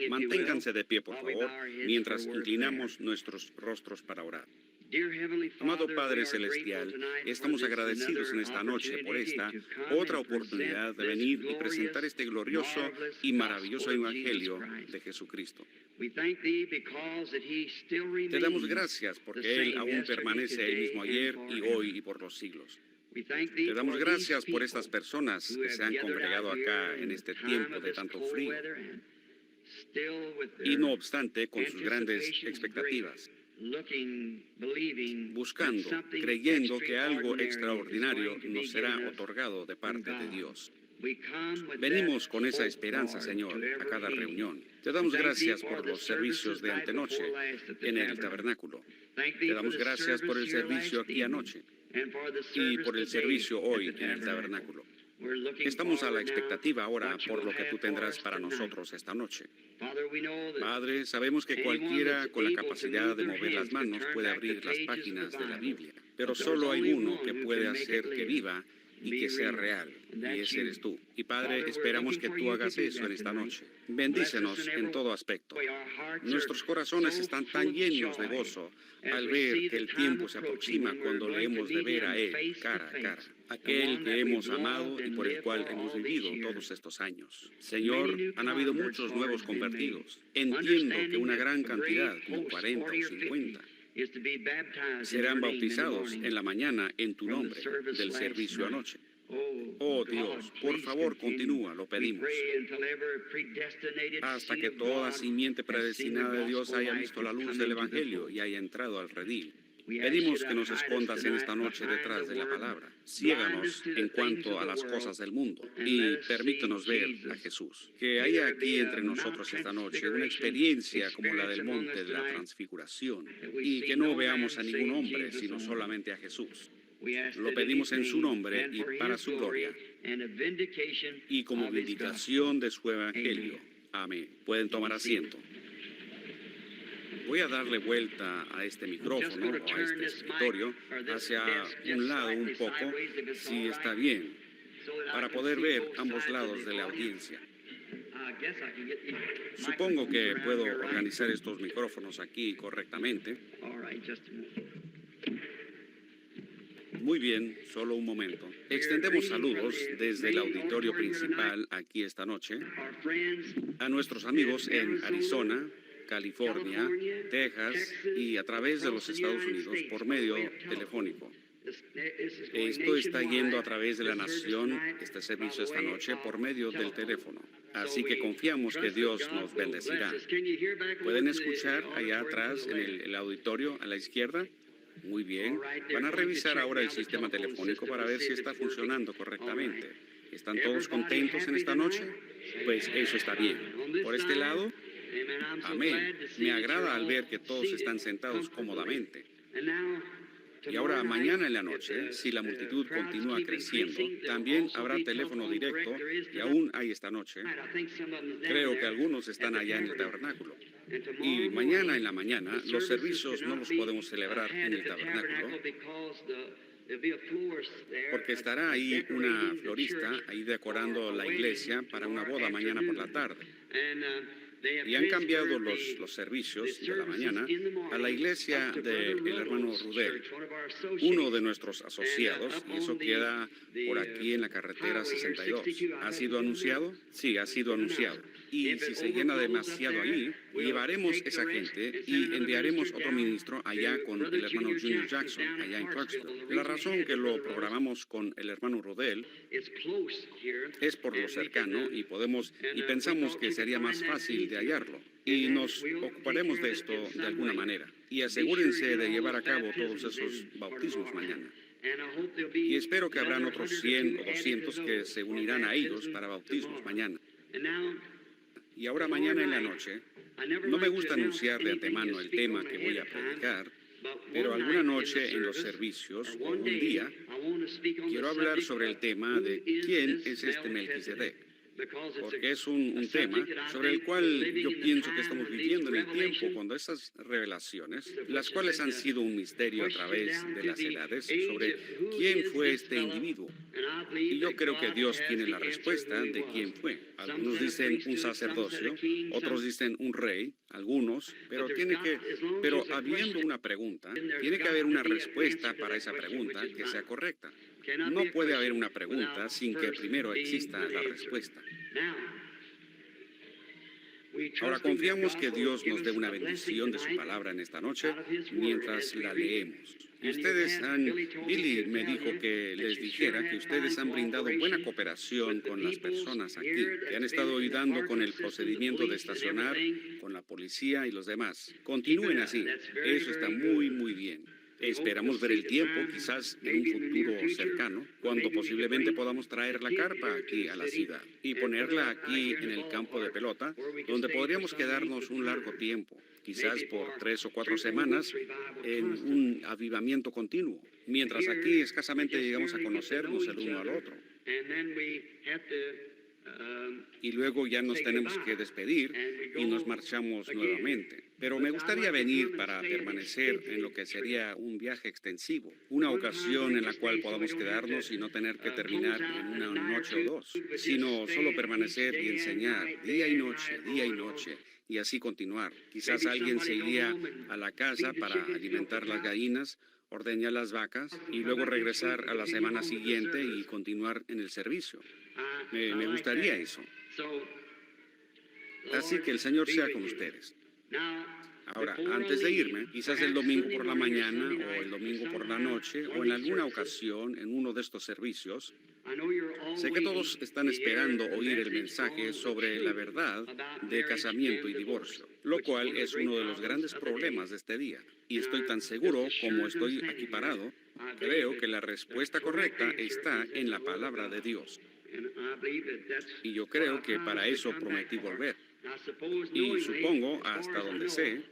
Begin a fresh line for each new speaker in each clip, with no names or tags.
Manténganse de pie, por favor, mientras inclinamos nuestros rostros para orar. Amado Padre Celestial, estamos agradecidos en esta noche por esta otra oportunidad de venir y presentar este glorioso y maravilloso Evangelio de Jesucristo. Te damos gracias porque Él aún permanece el mismo ayer y hoy y por los siglos. Te damos gracias por estas personas que se han congregado acá en este tiempo de tanto frío y no obstante con sus grandes expectativas, buscando, creyendo que algo extraordinario nos será otorgado de parte de Dios. Venimos con esa esperanza, Señor, a cada reunión. Te damos gracias por los servicios de antenoche en el tabernáculo. Te damos gracias por el servicio aquí anoche y por el servicio hoy en el tabernáculo. Estamos a la expectativa ahora por lo que tú tendrás para nosotros esta noche. Padre, sabemos que cualquiera con la capacidad de mover las manos puede abrir las páginas de la Biblia, pero solo hay uno que puede hacer que viva y que sea real, y ese eres tú. Y Padre, esperamos que tú hagas eso en esta noche. Bendícenos en todo aspecto. Nuestros corazones están tan llenos de gozo al ver que el tiempo se aproxima cuando le hemos de ver a Él cara a cara, aquel que hemos amado y por el cual hemos vivido todos estos años. Señor, han habido muchos nuevos convertidos. Entiendo que una gran cantidad, como 40 o 50, serán bautizados en la mañana en tu nombre del servicio anoche. Oh Dios, por favor continúa, lo pedimos, hasta que toda simiente predestinada de Dios haya visto la luz del Evangelio y haya entrado al redil. Pedimos que nos escondas en esta noche detrás de la palabra. Ciéganos en cuanto a las cosas del mundo y permítenos ver a Jesús. Que haya aquí entre nosotros esta noche una experiencia como la del monte de la transfiguración y que no veamos a ningún hombre sino solamente a Jesús. Lo pedimos en su nombre y para su gloria y como vindicación de su Evangelio. Amén. Pueden tomar asiento. Voy a darle vuelta a este micrófono o a este escritorio hacia un lado un poco, si está bien, para poder ver ambos lados de la audiencia. Supongo que puedo organizar estos micrófonos aquí correctamente. Muy bien, solo un momento. Extendemos saludos desde el auditorio principal aquí esta noche a nuestros amigos en Arizona, California, Texas y a través de los Estados Unidos por medio telefónico. Esto está yendo a través de la nación, este servicio esta noche, por medio del teléfono. Así que confiamos que Dios nos bendecirá. ¿Pueden escuchar allá atrás en el auditorio a la izquierda? Muy bien. Van a revisar ahora el sistema telefónico para ver si está funcionando correctamente. ¿Están todos contentos en esta noche? Pues eso está bien. Por este lado, amén. Me agrada al ver que todos están sentados cómodamente. Y ahora, mañana en la noche, si la multitud continúa creciendo, también habrá teléfono directo, y aún hay esta noche. Creo que algunos están allá en el tabernáculo. Y mañana en la mañana, los servicios no los podemos celebrar en el tabernáculo, porque estará ahí una florista ahí decorando la iglesia para una boda mañana por la tarde. Y han cambiado los servicios de la mañana a la iglesia del hermano Rudel, uno de nuestros asociados, y eso queda por aquí en la carretera 62. ¿Ha sido anunciado? Sí, ha sido anunciado. Y si se llena demasiado ahí, llevaremos esa gente y enviaremos otro ministro allá con el hermano Junior Jackson, allá en Clarksville. La razón que lo programamos con el hermano Rodel es por lo cercano y pensamos que sería más fácil de hallarlo. Y nos ocuparemos de esto de alguna manera. Y asegúrense de llevar a cabo todos esos bautismos mañana. Y espero que habrán otros 100 o 200 que se unirán a ellos para bautismos mañana. Y ahora mañana en la noche, no me gusta anunciar de antemano el tema que voy a predicar, pero alguna noche en los servicios o un día, quiero hablar sobre el tema de quién es este Melquisedec. porque es un tema sobre el cual yo pienso que estamos viviendo en el tiempo cuando estas revelaciones, las cuales han sido un misterio a través de las edades, sobre quién fue este individuo. Y yo creo que Dios tiene la respuesta de quién fue. Algunos dicen un sacerdocio, otros dicen un rey, algunos, pero habiendo una pregunta, tiene que haber una respuesta para esa pregunta que sea correcta. No puede haber una pregunta sin que primero exista la respuesta. Ahora confiamos que Dios nos dé una bendición de su palabra en esta noche mientras la leemos. Y Billy me dijo que les dijera que ustedes han brindado buena cooperación con las personas aquí, que han estado ayudando con el procedimiento de estacionar, con la policía y los demás. Continúen así, eso está muy, muy bien. Esperamos ver el tiempo, quizás en un futuro cercano, cuando posiblemente podamos traer la carpa aquí a la ciudad y ponerla aquí en el campo de pelota, donde podríamos quedarnos un largo tiempo, quizás por 3 o 4 semanas, en un avivamiento continuo, mientras aquí escasamente llegamos a conocernos el uno al otro. Y luego ya nos tenemos que despedir y nos marchamos nuevamente. Pero me gustaría venir para permanecer en lo que sería un viaje extensivo, una ocasión en la cual podamos quedarnos y no tener que terminar en una noche o dos, sino solo permanecer y enseñar día y noche, y así continuar. Quizás alguien se iría a la casa para alimentar las gallinas, ordeñar las vacas y luego regresar a la semana siguiente y continuar en el servicio. Me gustaría eso. Así que el Señor sea con ustedes. Ahora, antes de irme, quizás el domingo por la mañana o el domingo por la noche o en alguna ocasión en uno de estos servicios, sé que todos están esperando oír el mensaje sobre la verdad de casamiento y divorcio, lo cual es uno de los grandes problemas de este día. Y estoy tan seguro como estoy aquí parado, creo que la respuesta correcta está en la palabra de Dios. Y yo creo que para eso prometí volver. Y supongo, hasta donde sé,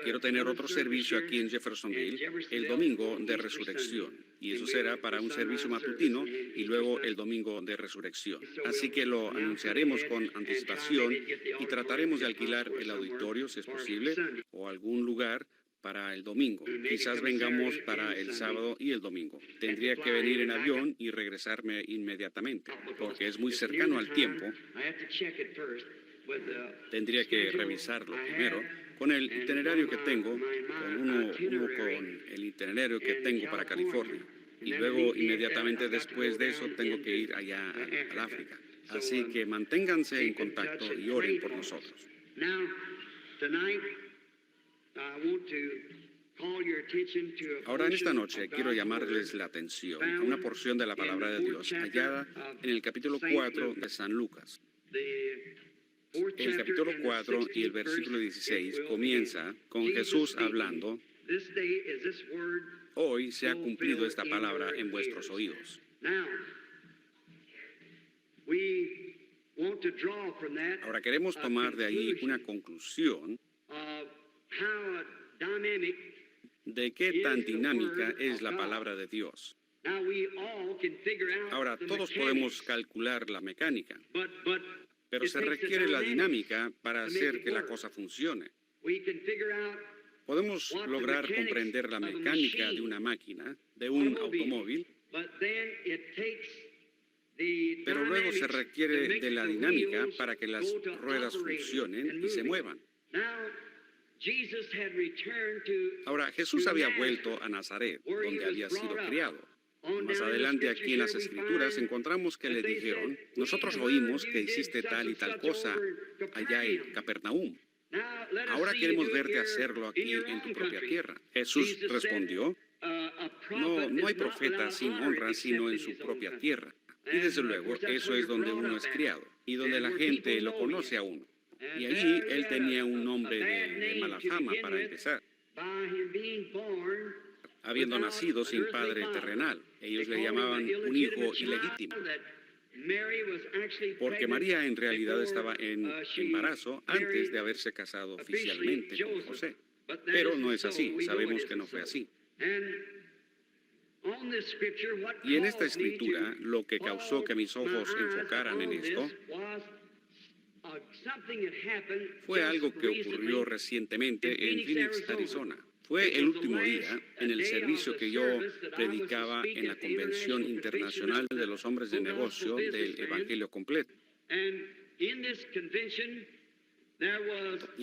quiero tener otro servicio aquí en Jeffersonville el domingo de resurrección. Y eso será para un servicio matutino y luego el domingo de resurrección. Así que lo anunciaremos con anticipación y trataremos de alquilar el auditorio, si es posible, o algún lugar para el domingo. Quizás vengamos para el sábado y el domingo. Tendría que venir en avión y regresarme inmediatamente, porque es muy cercano al tiempo. Tendría que revisarlo primero con el itinerario que tengo, con el itinerario que tengo para California. Y luego, inmediatamente después de eso, tengo que ir allá al África. Así que manténganse en contacto y oren por nosotros. Ahora, en esta noche, quiero llamarles la atención a una porción de la palabra de Dios hallada en el capítulo 4 de San Lucas. El capítulo 4 y el versículo 16 comienza con Jesús hablando: hoy se ha cumplido esta palabra en vuestros oídos. Ahora queremos tomar de ahí una conclusión de qué tan dinámica es la palabra de Dios. Ahora, todos podemos calcular la mecánica, pero se requiere la dinámica para hacer que la cosa funcione. Podemos lograr comprender la mecánica de una máquina, de un automóvil, pero luego se requiere de la dinámica para que las ruedas funcionen y se muevan. Ahora, Jesús había vuelto a Nazaret, donde había sido criado. Más adelante aquí en las Escrituras encontramos que le dijeron: nosotros oímos que hiciste tal y tal cosa allá en Capernaum. Ahora queremos verte hacerlo aquí en tu propia tierra. Jesús respondió: no hay profeta sin honra sino en su propia tierra. Y desde luego eso es donde uno es criado y donde la gente lo conoce a uno. Y allí él tenía un nombre de mala fama para empezar, habiendo nacido sin padre terrenal. Ellos le llamaban un hijo ilegítimo, porque María en realidad estaba en embarazo antes de haberse casado oficialmente con José. Pero no es así, sabemos que no fue así. Y en esta escritura, lo que causó que mis ojos enfocaran en esto fue algo que ocurrió recientemente en Phoenix, Arizona. Fue el último día en el servicio que yo predicaba en la Convención Internacional de los Hombres de Negocio del Evangelio Completo. Y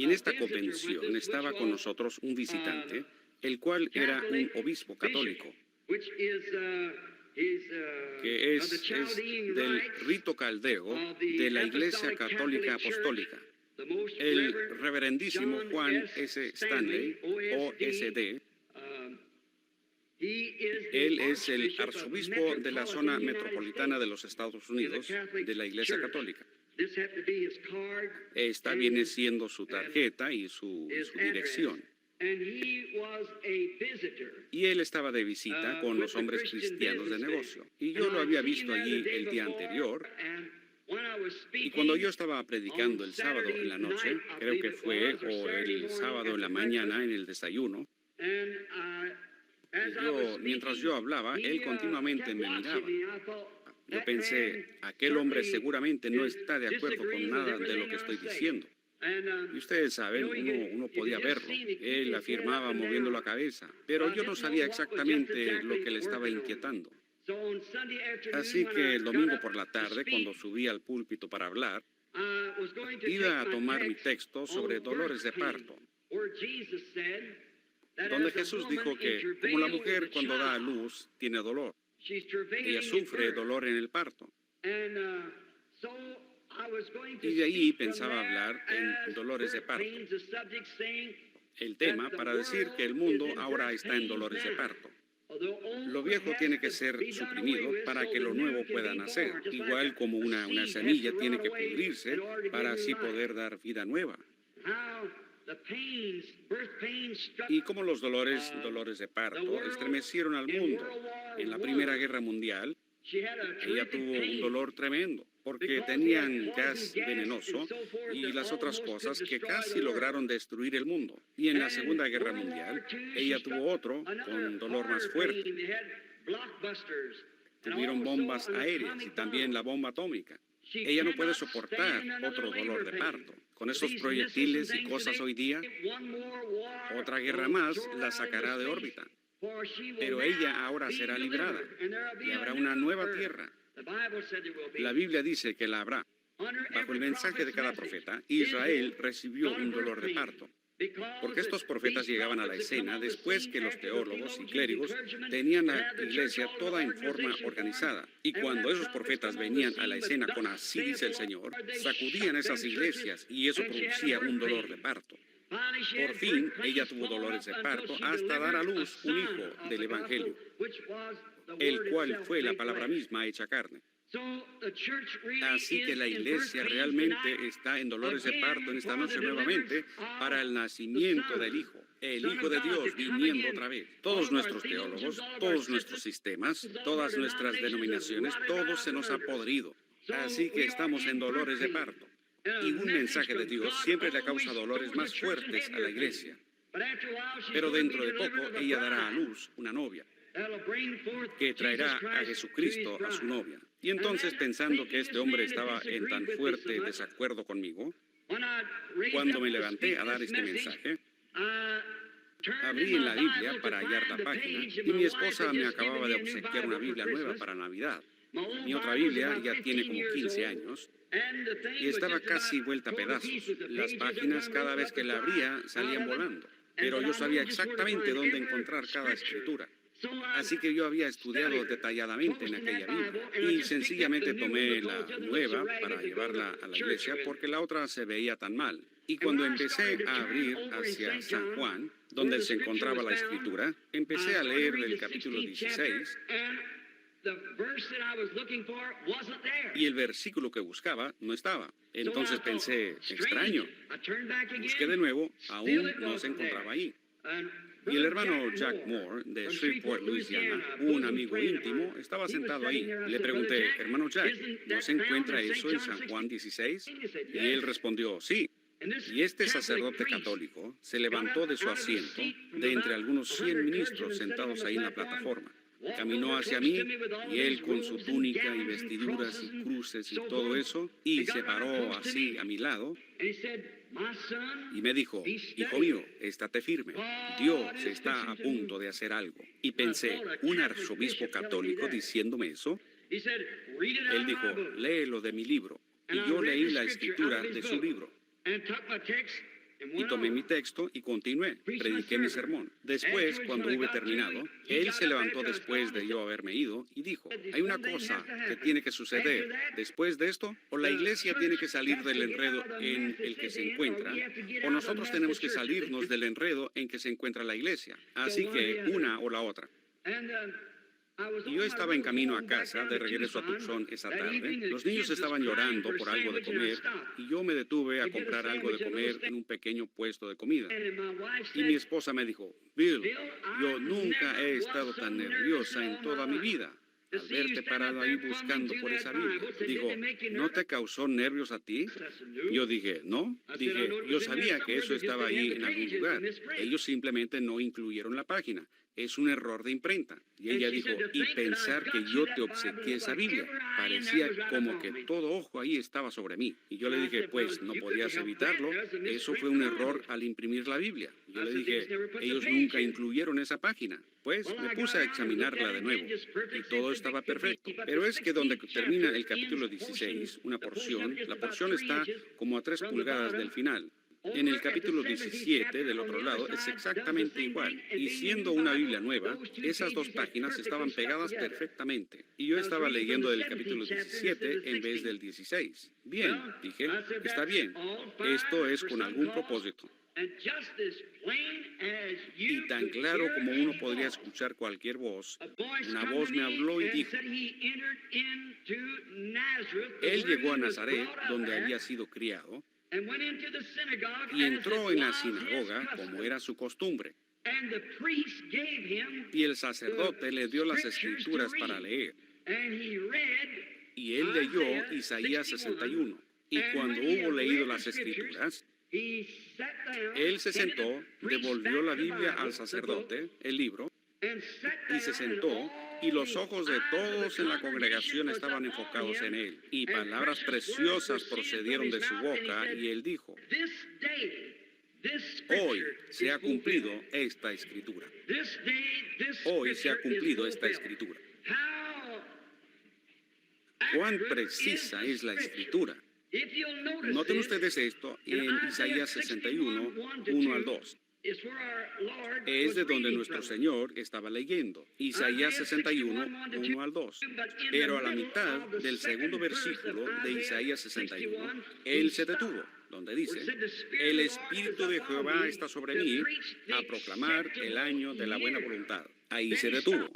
en esta convención estaba con nosotros un visitante, el cual era un obispo católico, que es del rito caldeo de la Iglesia Católica Apostólica. El reverendísimo Juan S. Stanley, OSD, él es el arzobispo de la zona metropolitana de los Estados Unidos de la Iglesia Católica. Esta viene siendo su tarjeta y su dirección. Y él estaba de visita con los hombres cristianos de negocio. Y yo lo había visto allí el día anterior. Y cuando yo estaba predicando el sábado en la noche, creo que fue, o el sábado en la mañana en el desayuno, mientras yo hablaba, él continuamente me miraba. Yo pensé, aquel hombre seguramente no está de acuerdo con nada de lo que estoy diciendo. Y ustedes saben, uno podía verlo. Él afirmaba moviendo la cabeza, pero yo no sabía exactamente lo que le estaba inquietando. Así que el domingo por la tarde, cuando subí al púlpito para hablar, iba a tomar mi texto sobre dolores de parto, donde Jesús dijo que, como la mujer cuando da a luz tiene dolor, ella sufre dolor en el parto. Y de ahí pensaba hablar en dolores de parto. El tema para decir que el mundo ahora está en dolores de parto. Lo viejo tiene que ser suprimido para que lo nuevo pueda nacer, igual como una semilla tiene que pudrirse para así poder dar vida nueva. Y como los dolores de parto estremecieron al mundo. En la Primera Guerra Mundial, ella tuvo un dolor tremendo, porque tenían gas venenoso y las otras cosas que casi lograron destruir el mundo. Y en la Segunda Guerra Mundial, ella tuvo otro con dolor más fuerte. Tuvieron bombas aéreas y también la bomba atómica. Ella no puede soportar otro dolor de parto. Con esos proyectiles y cosas hoy día, otra guerra más la sacará de órbita. Pero ella ahora será librada y habrá una nueva tierra. La Biblia dice que la habrá. Bajo el mensaje de cada profeta, Israel recibió un dolor de parto, porque estos profetas llegaban a la escena después que los teólogos y clérigos tenían la iglesia toda en forma organizada. Y cuando esos profetas venían a la escena con así dice el Señor, sacudían esas iglesias y eso producía un dolor de parto. Por fin, ella tuvo dolores de parto hasta dar a luz un hijo del Evangelio, el cual fue la palabra misma hecha carne. Así que la iglesia realmente está en dolores de parto en esta noche nuevamente para el nacimiento del Hijo, el Hijo de Dios viniendo otra vez. Todos nuestros teólogos, todos nuestros sistemas, todas nuestras denominaciones, todo se nos ha podrido. Así que estamos en dolores de parto. Y un mensaje de Dios siempre le causa dolores más fuertes a la iglesia. Pero dentro de poco ella dará a luz una novia que traerá a Jesucristo a su novia. Y entonces, pensando que este hombre estaba en tan fuerte desacuerdo conmigo, cuando me levanté a dar este mensaje, abrí en la Biblia para hallar la página y mi esposa me acababa de obsequiar una Biblia nueva para Navidad. Mi otra Biblia ya tiene como 15 años y estaba casi vuelta a pedazos. Las páginas cada vez que la abría salían volando, pero yo sabía exactamente dónde encontrar cada escritura. Así que yo había estudiado detalladamente en aquella Biblia y sencillamente tomé la nueva para llevarla a la iglesia porque la otra se veía tan mal. Y cuando empecé a abrir hacia San Juan, donde se encontraba la escritura, empecé a leer del capítulo 16 y el versículo que buscaba no estaba. Entonces pensé, extraño. Busqué de nuevo, aún no se encontraba ahí. Y el hermano Jack Moore, de Shreveport, Louisiana, un amigo íntimo, estaba sentado ahí. Le pregunté, hermano Jack, ¿no se encuentra eso en San Juan 16? Y él respondió, sí. Y este sacerdote católico se levantó de su asiento de entre algunos 100 ministros sentados ahí en la plataforma. Caminó hacia mí y él con su túnica y vestiduras y cruces y todo eso, y se paró así a mi lado y me dijo, hijo mío, estate firme, Dios está a punto de hacer algo. Y pensé, un arzobispo católico diciéndome eso. Él dijo, léelo de mi libro. Y yo leí la escritura de su libro. Y tomé mi texto y continué, prediqué mi sermón. Después, cuando hube terminado, él se levantó después de yo haberme ido y dijo, hay una cosa que tiene que suceder. Después de esto, o la iglesia tiene que salir del enredo en el que se encuentra, o nosotros tenemos que salirnos del enredo en que se encuentra la iglesia. Así que una o la otra. Y yo estaba en camino a casa, de regreso a Tucson esa tarde. Los niños estaban llorando por algo de comer y yo me detuve a comprar algo de comer en un pequeño puesto de comida. Y mi esposa me dijo, Bill, yo nunca he estado tan nerviosa en toda mi vida. Al verte parado ahí buscando por esa Biblia. Dijo, ¿no te causó nervios a ti? Yo dije, no. Dije, yo sabía que eso estaba ahí en algún lugar. Ellos simplemente no incluyeron la página. Es un error de imprenta. Y ella dijo, y pensar que yo te obsequié esa Biblia. Parecía como que todo ojo ahí estaba sobre mí. Y yo le dije, pues no podías evitarlo. Eso fue un error al imprimir la Biblia. Yo le dije, ellos nunca incluyeron esa página. Pues me puse a examinarla de nuevo y todo estaba perfecto. Pero es que donde termina el capítulo 16, una porción, la porción está como a 3 pulgadas del final. En el capítulo 17, del otro lado, es exactamente igual. Y siendo una Biblia nueva, esas 2 páginas estaban pegadas perfectamente. Y yo estaba leyendo del capítulo 17 en vez del 16. Bien, dije, está bien. Esto es con algún propósito. Y tan claro como uno podría escuchar cualquier voz, una voz me habló y dijo, él llegó a Nazaret, donde había sido criado, y entró en la sinagoga como era su costumbre. Y el sacerdote le dio las escrituras para leer. Y él leyó Isaías 61. Y cuando hubo leído las escrituras, él se sentó, devolvió la Biblia al sacerdote, el libro, y se sentó, y los ojos de todos en la congregación estaban enfocados en él. Y palabras preciosas procedieron de su boca, y él dijo, hoy se ha cumplido esta escritura. Hoy se ha cumplido esta escritura. ¿Cuán precisa es la escritura? Noten ustedes esto en Isaías 61, 1 al 2. Es de donde nuestro Señor estaba leyendo. Isaías 61, 1 al 2. Pero a la mitad del segundo versículo de Isaías 61, Él se detuvo, donde dice, el Espíritu de Jehová está sobre mí a proclamar el año de la buena voluntad. Ahí se detuvo.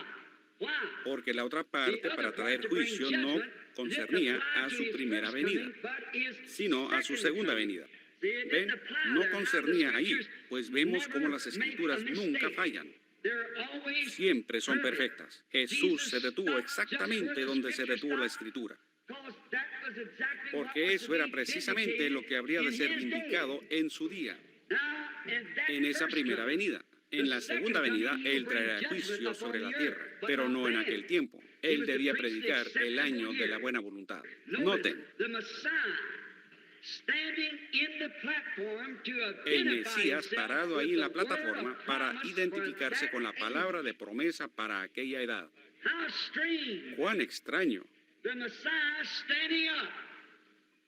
Porque la otra parte, para traer juicio, no concernía a su primera venida, sino a su segunda venida. ¿Ven? No concernía ahí, pues vemos cómo las escrituras nunca fallan. Siempre son perfectas. Jesús se detuvo exactamente donde se detuvo la escritura. Porque eso era precisamente lo que habría de ser vindicado en su día, en esa primera venida. En la segunda venida, Él traerá juicio sobre la tierra, pero no en aquel tiempo. Él debía predicar el año de la buena voluntad. Noten, el Mesías parado ahí en la plataforma para identificarse con la palabra de promesa para aquella edad. ¡Cuán extraño!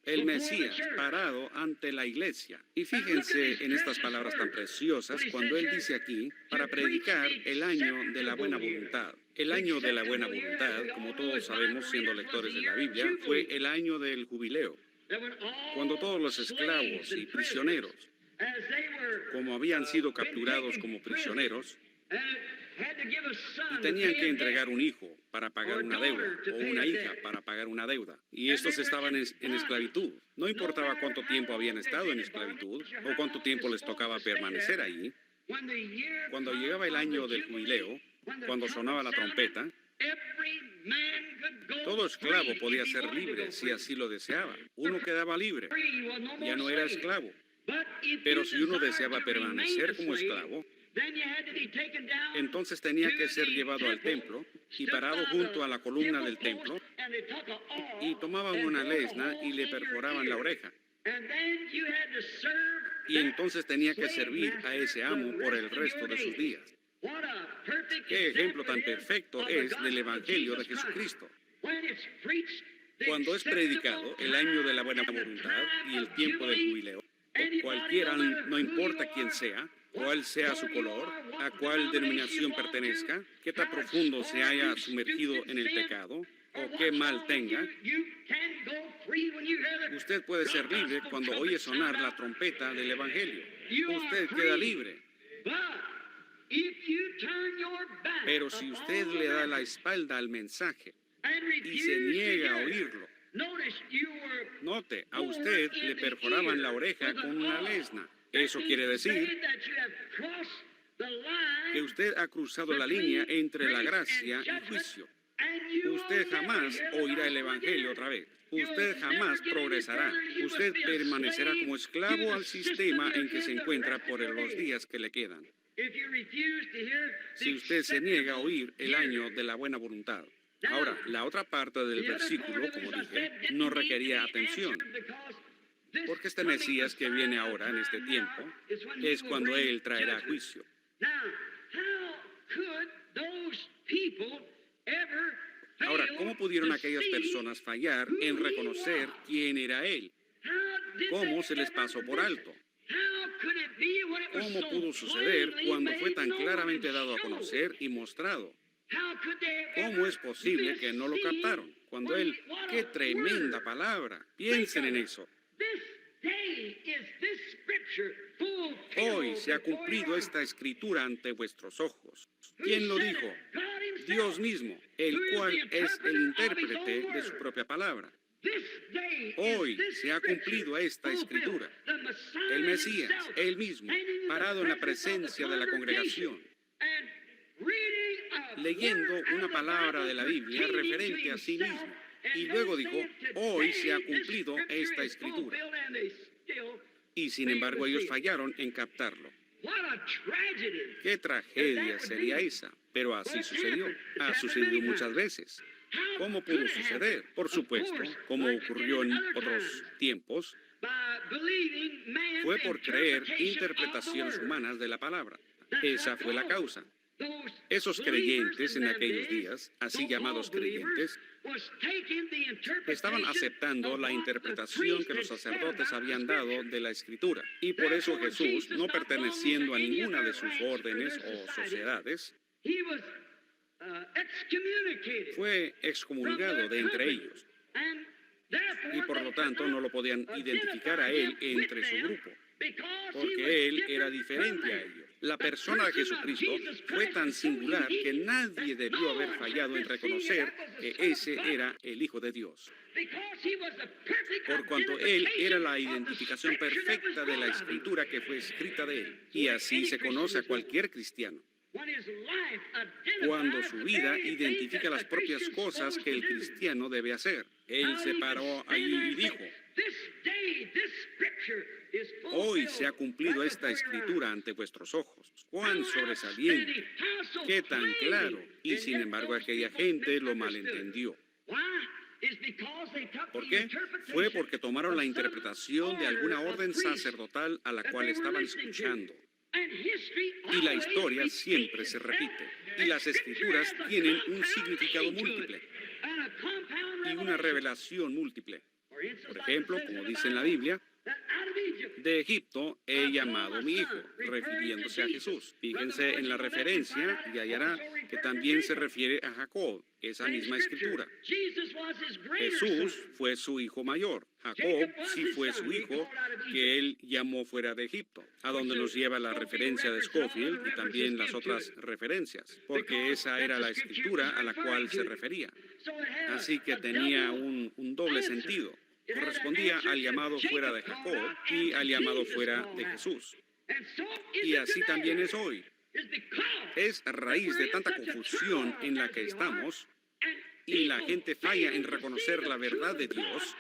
El Mesías parado ante la iglesia. Y fíjense en estas palabras tan preciosas cuando él dice aquí, para predicar el año de la buena voluntad. El año de la buena voluntad, como todos sabemos siendo lectores de la Biblia, fue el año del jubileo, cuando todos los esclavos y prisioneros, como habían sido capturados como prisioneros, y tenían que entregar un hijo para pagar una deuda, o una hija para pagar una deuda. Y estos estaban en esclavitud. No importaba cuánto tiempo habían estado en esclavitud, o cuánto tiempo les tocaba permanecer ahí. Cuando llegaba el año del jubileo, cuando sonaba la trompeta, todo esclavo podía ser libre si así lo deseaba. Uno quedaba libre, ya no era esclavo. Pero si uno deseaba permanecer como esclavo, Entonces tenía que ser llevado al templo y parado junto a la columna del templo, y tomaban una lesna y le perforaban la oreja. Y entonces tenía que servir a ese amo por el resto de sus días. ¡Qué ejemplo tan perfecto es del Evangelio de Jesucristo! Cuando es predicado el año de la buena voluntad y el tiempo del jubileo, cualquiera, no importa quién sea, cuál sea su color, a cuál denominación pertenezca, qué tan profundo se haya sumergido en el pecado, o qué mal tenga, usted puede ser libre cuando oye sonar la trompeta del Evangelio. Usted queda libre. Pero si usted le da la espalda al mensaje y se niega a oírlo, note, a usted le perforaban la oreja con una lesna. Eso quiere decir que usted ha cruzado la línea entre la gracia y juicio. Usted jamás oirá el Evangelio otra vez. Usted jamás progresará. Usted permanecerá como esclavo al sistema en que se encuentra por los días que le quedan. Si usted se niega a oír el año de la buena voluntad. Ahora, la otra parte del versículo, como dije, no requería atención. Porque este Mesías que viene ahora en este tiempo es cuando Él traerá juicio. Ahora, ¿cómo pudieron aquellas personas fallar en reconocer quién era Él? ¿Cómo se les pasó por alto? ¿Cómo pudo suceder cuando fue tan claramente dado a conocer y mostrado? ¿Cómo es posible que no lo captaron? Cuando Él, ¡qué tremenda palabra! Piensen en eso. Hoy se ha cumplido esta escritura ante vuestros ojos. ¿Quién lo dijo? Dios mismo, el cual es el intérprete de su propia palabra. Hoy se ha cumplido esta escritura. El Mesías, Él mismo, parado en la presencia de la congregación, leyendo una palabra de la Biblia referente a sí mismo. Y luego dijo, hoy se ha cumplido esta escritura. Y sin embargo ellos fallaron en captarlo. ¡Qué tragedia sería esa! Pero así sucedió. Ha sucedido muchas veces. ¿Cómo pudo suceder? Por supuesto, como ocurrió en otros tiempos, fue por creer interpretaciones humanas de la palabra. Esa fue la causa. Esos creyentes en aquellos días, así llamados creyentes, estaban aceptando la interpretación que los sacerdotes habían dado de la Escritura. Y por eso Jesús, no perteneciendo a ninguna de sus órdenes o sociedades, fue excomulgado de entre ellos. Y por lo tanto no lo podían identificar a él entre su grupo, porque él era diferente a ellos. La persona de Jesucristo fue tan singular que nadie debió haber fallado en reconocer que ese era el Hijo de Dios. Por cuanto Él era la identificación perfecta de la Escritura que fue escrita de Él. Y así se conoce a cualquier cristiano. Cuando su vida identifica las propias cosas que el cristiano debe hacer. Él se paró allí y dijo, hoy se ha cumplido esta escritura ante vuestros ojos. ¡Cuán sobresaliente! ¡Qué tan claro! Y sin embargo aquella gente lo malentendió. ¿Por qué? Fue porque tomaron la interpretación de alguna orden sacerdotal a la cual estaban escuchando. Y la historia siempre se repite. Y las escrituras tienen un significado múltiple y una revelación múltiple. Por ejemplo, como dice en la Biblia, de Egipto he llamado mi hijo, refiriéndose a Jesús. Fíjense en la referencia y hallará que también se refiere a Jacob, esa misma escritura. Jesús fue su hijo mayor. Jacob sí fue su hijo que él llamó fuera de Egipto, a donde nos lleva la referencia de Scofield y también las otras referencias, porque esa era la escritura a la cual se refería. Así que tenía un doble sentido. Correspondía al llamado fuera de Jacob y al llamado fuera de Jesús. Y así también es hoy. Es a raíz de tanta confusión en la que estamos y la gente falla en reconocer la verdad de Dios,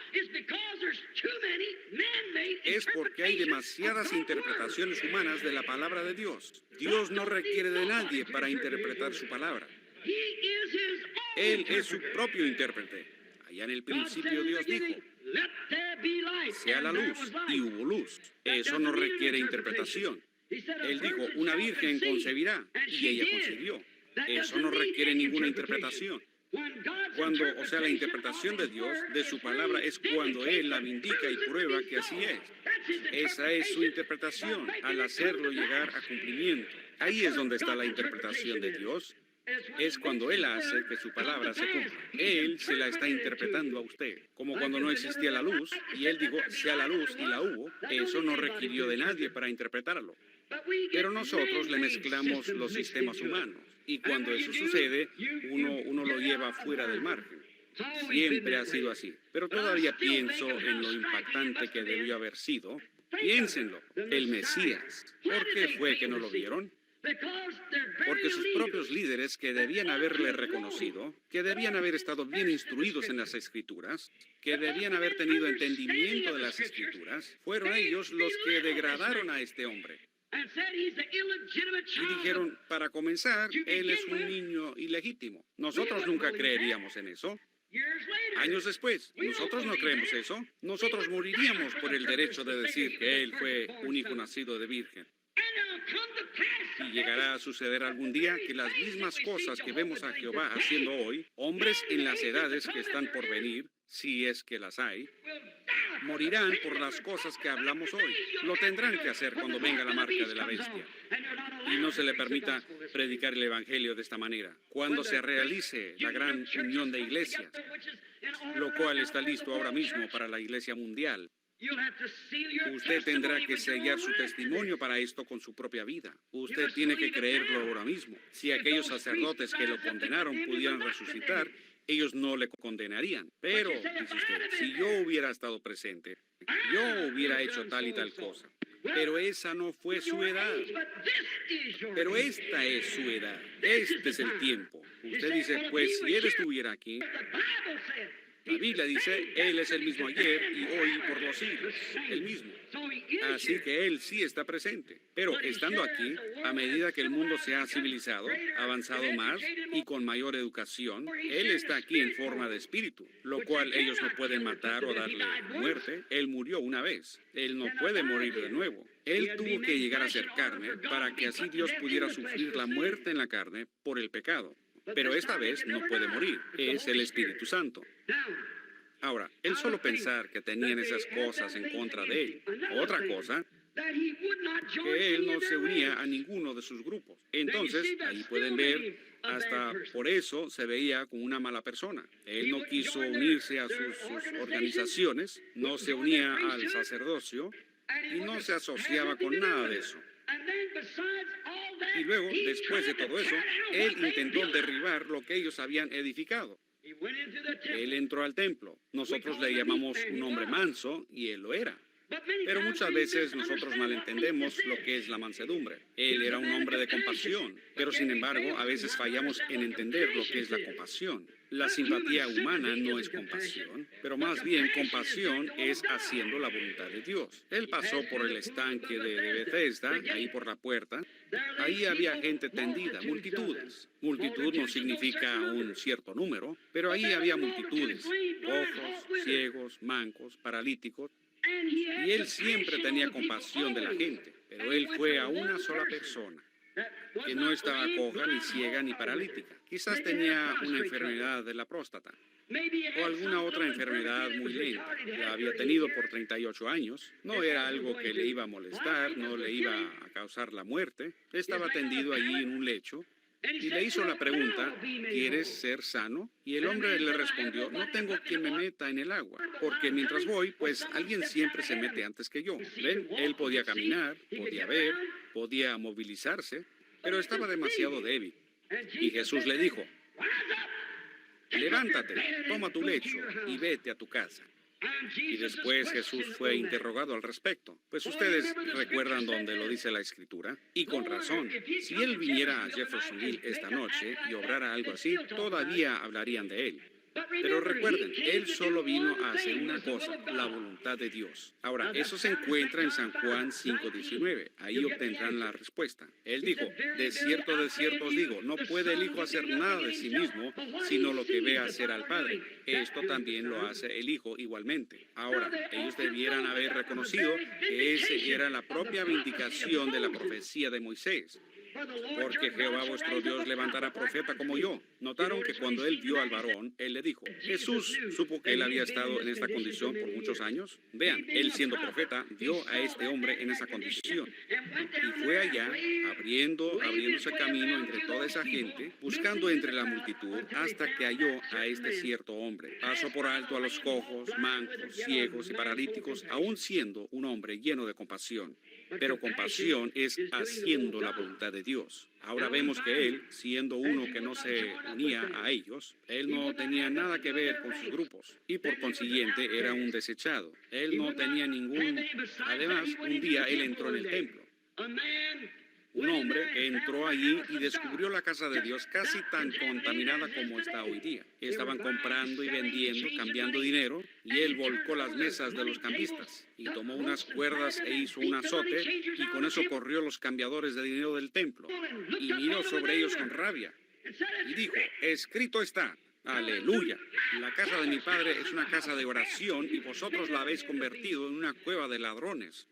es porque hay demasiadas interpretaciones humanas de la palabra de Dios. Dios no requiere de nadie para interpretar su palabra. Él es su propio intérprete. Allá en el principio Dios dijo, sea la luz, y hubo luz. Eso no requiere interpretación. Él dijo, una virgen concebirá, y ella concibió. Eso no requiere ninguna interpretación. La interpretación de Dios, de su palabra, es cuando Él la vindica y prueba que así es. Esa es su interpretación, al hacerlo llegar a cumplimiento. Ahí es donde está la interpretación de Dios. Es cuando Él hace que su palabra se cumpla. Él se la está interpretando a usted, como cuando no existía la luz, y Él dijo, sea la luz, y la hubo. Eso no requirió de nadie para interpretarlo. Pero nosotros le mezclamos los sistemas humanos, y cuando eso sucede, uno lo lleva fuera del margen. Siempre ha sido así. Pero todavía pienso en lo impactante que debió haber sido. Piénsenlo, el Mesías. ¿Por qué fue que no lo vieron? Porque sus propios líderes, que debían haberle reconocido, que debían haber estado bien instruidos en las Escrituras, que debían haber tenido entendimiento de las Escrituras, fueron ellos los que degradaron a este hombre. Y dijeron, para comenzar, él es un niño ilegítimo. Nosotros nunca creeríamos en eso. Años después, nosotros no creemos eso. Nosotros moriríamos por el derecho de decir que él fue un hijo nacido de virgen. Y llegará a suceder algún día que las mismas cosas que vemos a Jehová haciendo hoy, hombres en las edades que están por venir, si es que las hay, morirán por las cosas que hablamos hoy. Lo tendrán que hacer cuando venga la marca de la bestia. Y no se le permita predicar el Evangelio de esta manera. Cuando se realice la gran unión de iglesias, lo cual está listo ahora mismo para la iglesia mundial, usted tendrá que sellar su testimonio para esto con su propia vida. Usted tiene que creerlo ahora mismo. Si aquellos sacerdotes que lo condenaron pudieran resucitar, ellos no le condenarían. Pero, dice usted, si yo hubiera estado presente, yo hubiera hecho tal y tal cosa. Pero esa no fue su edad. Pero esta es su edad. Este es el tiempo. Usted dice, pues si él estuviera aquí, la Biblia dice, Él es el mismo ayer y hoy y por los siglos, el mismo. Así que Él sí está presente. Pero estando aquí, a medida que el mundo se ha civilizado, avanzado más y con mayor educación, Él está aquí en forma de espíritu, lo cual ellos no pueden matar o darle muerte. Él murió una vez. Él no puede morir de nuevo. Él tuvo que llegar a ser carne para que así Dios pudiera sufrir la muerte en la carne por el pecado. Pero esta vez no puede morir, es el Espíritu Santo. Ahora, el solo pensar que tenían esas cosas en contra de él. Otra cosa, que él no se unía a ninguno de sus grupos. Entonces, ahí pueden ver, hasta por eso se veía como una mala persona. Él no quiso unirse a sus organizaciones, no se unía al sacerdocio y no se asociaba con nada de eso. Y luego, después de todo eso, él intentó derribar lo que ellos habían edificado. Él entró al templo. Nosotros le llamamos un hombre manso, y él lo era. Pero muchas veces nosotros malentendemos lo que es la mansedumbre. Él era un hombre de compasión, pero sin embargo a veces fallamos en entender lo que es la compasión. La simpatía humana no es compasión, pero más bien compasión es haciendo la voluntad de Dios. Él pasó por el estanque de Bethesda, ahí por la puerta. Ahí había gente tendida, multitudes. Multitud no significa un cierto número, pero ahí había multitudes, cojos, ciegos, mancos, paralíticos. Y él siempre tenía compasión de la gente, pero él fue a una sola persona, que no estaba coja, ni ciega, ni paralítica. Quizás tenía una enfermedad de la próstata, o alguna otra enfermedad muy lenta. La había tenido por 38 años. No era algo que le iba a molestar, no le iba a causar la muerte. Estaba tendido allí en un lecho. Y le hizo la pregunta, ¿quieres ser sano? Y el hombre le respondió, no tengo quien me meta en el agua, porque mientras voy, pues alguien siempre se mete antes que yo. ¿Ven? Él podía caminar, podía ver, podía movilizarse, pero estaba demasiado débil. Y Jesús le dijo, levántate, toma tu lecho y vete a tu casa. Y después Jesús fue interrogado al respecto. Pues ustedes recuerdan donde lo dice la Escritura. Y con razón, si él viniera a Jeffersonville esta noche y obrara algo así, todavía hablarían de él. Pero recuerden, Él solo vino a hacer una cosa, la voluntad de Dios. Ahora, eso se encuentra en San Juan 5:19. Ahí obtendrán la respuesta. Él dijo, de cierto os digo, no puede el Hijo hacer nada de sí mismo, sino lo que ve hacer al Padre. Esto también lo hace el Hijo igualmente. Ahora, ellos debieran haber reconocido que esa era la propia vindicación de la profecía de Moisés. Porque Jehová vuestro Dios levantará profeta como yo. Notaron que cuando él vio al varón, él le dijo, Jesús supo que él había estado en esta condición por muchos años. Vean, él siendo profeta, vio a este hombre en esa condición. Y fue allá, abriéndose camino entre toda esa gente, buscando entre la multitud, hasta que halló a este cierto hombre. Pasó por alto a los cojos, mancos, ciegos y paralíticos, aun siendo un hombre lleno de compasión. Pero compasión es haciendo la voluntad de Dios. Ahora vemos que él, siendo uno que no se unía a ellos, él no tenía nada que ver con sus grupos y por consiguiente era un desechado. Él no tenía ningún... Además, un día él entró en el templo. Un hombre entró allí y descubrió la casa de Dios casi tan contaminada como está hoy día. Estaban comprando y vendiendo, cambiando dinero, y él volcó las mesas de los cambistas y tomó unas cuerdas e hizo un azote, y con eso corrió los cambiadores de dinero del templo y miró sobre ellos con rabia y dijo, escrito está. Aleluya. La casa de mi padre es una casa de oración y vosotros la habéis convertido en una cueva de ladrones.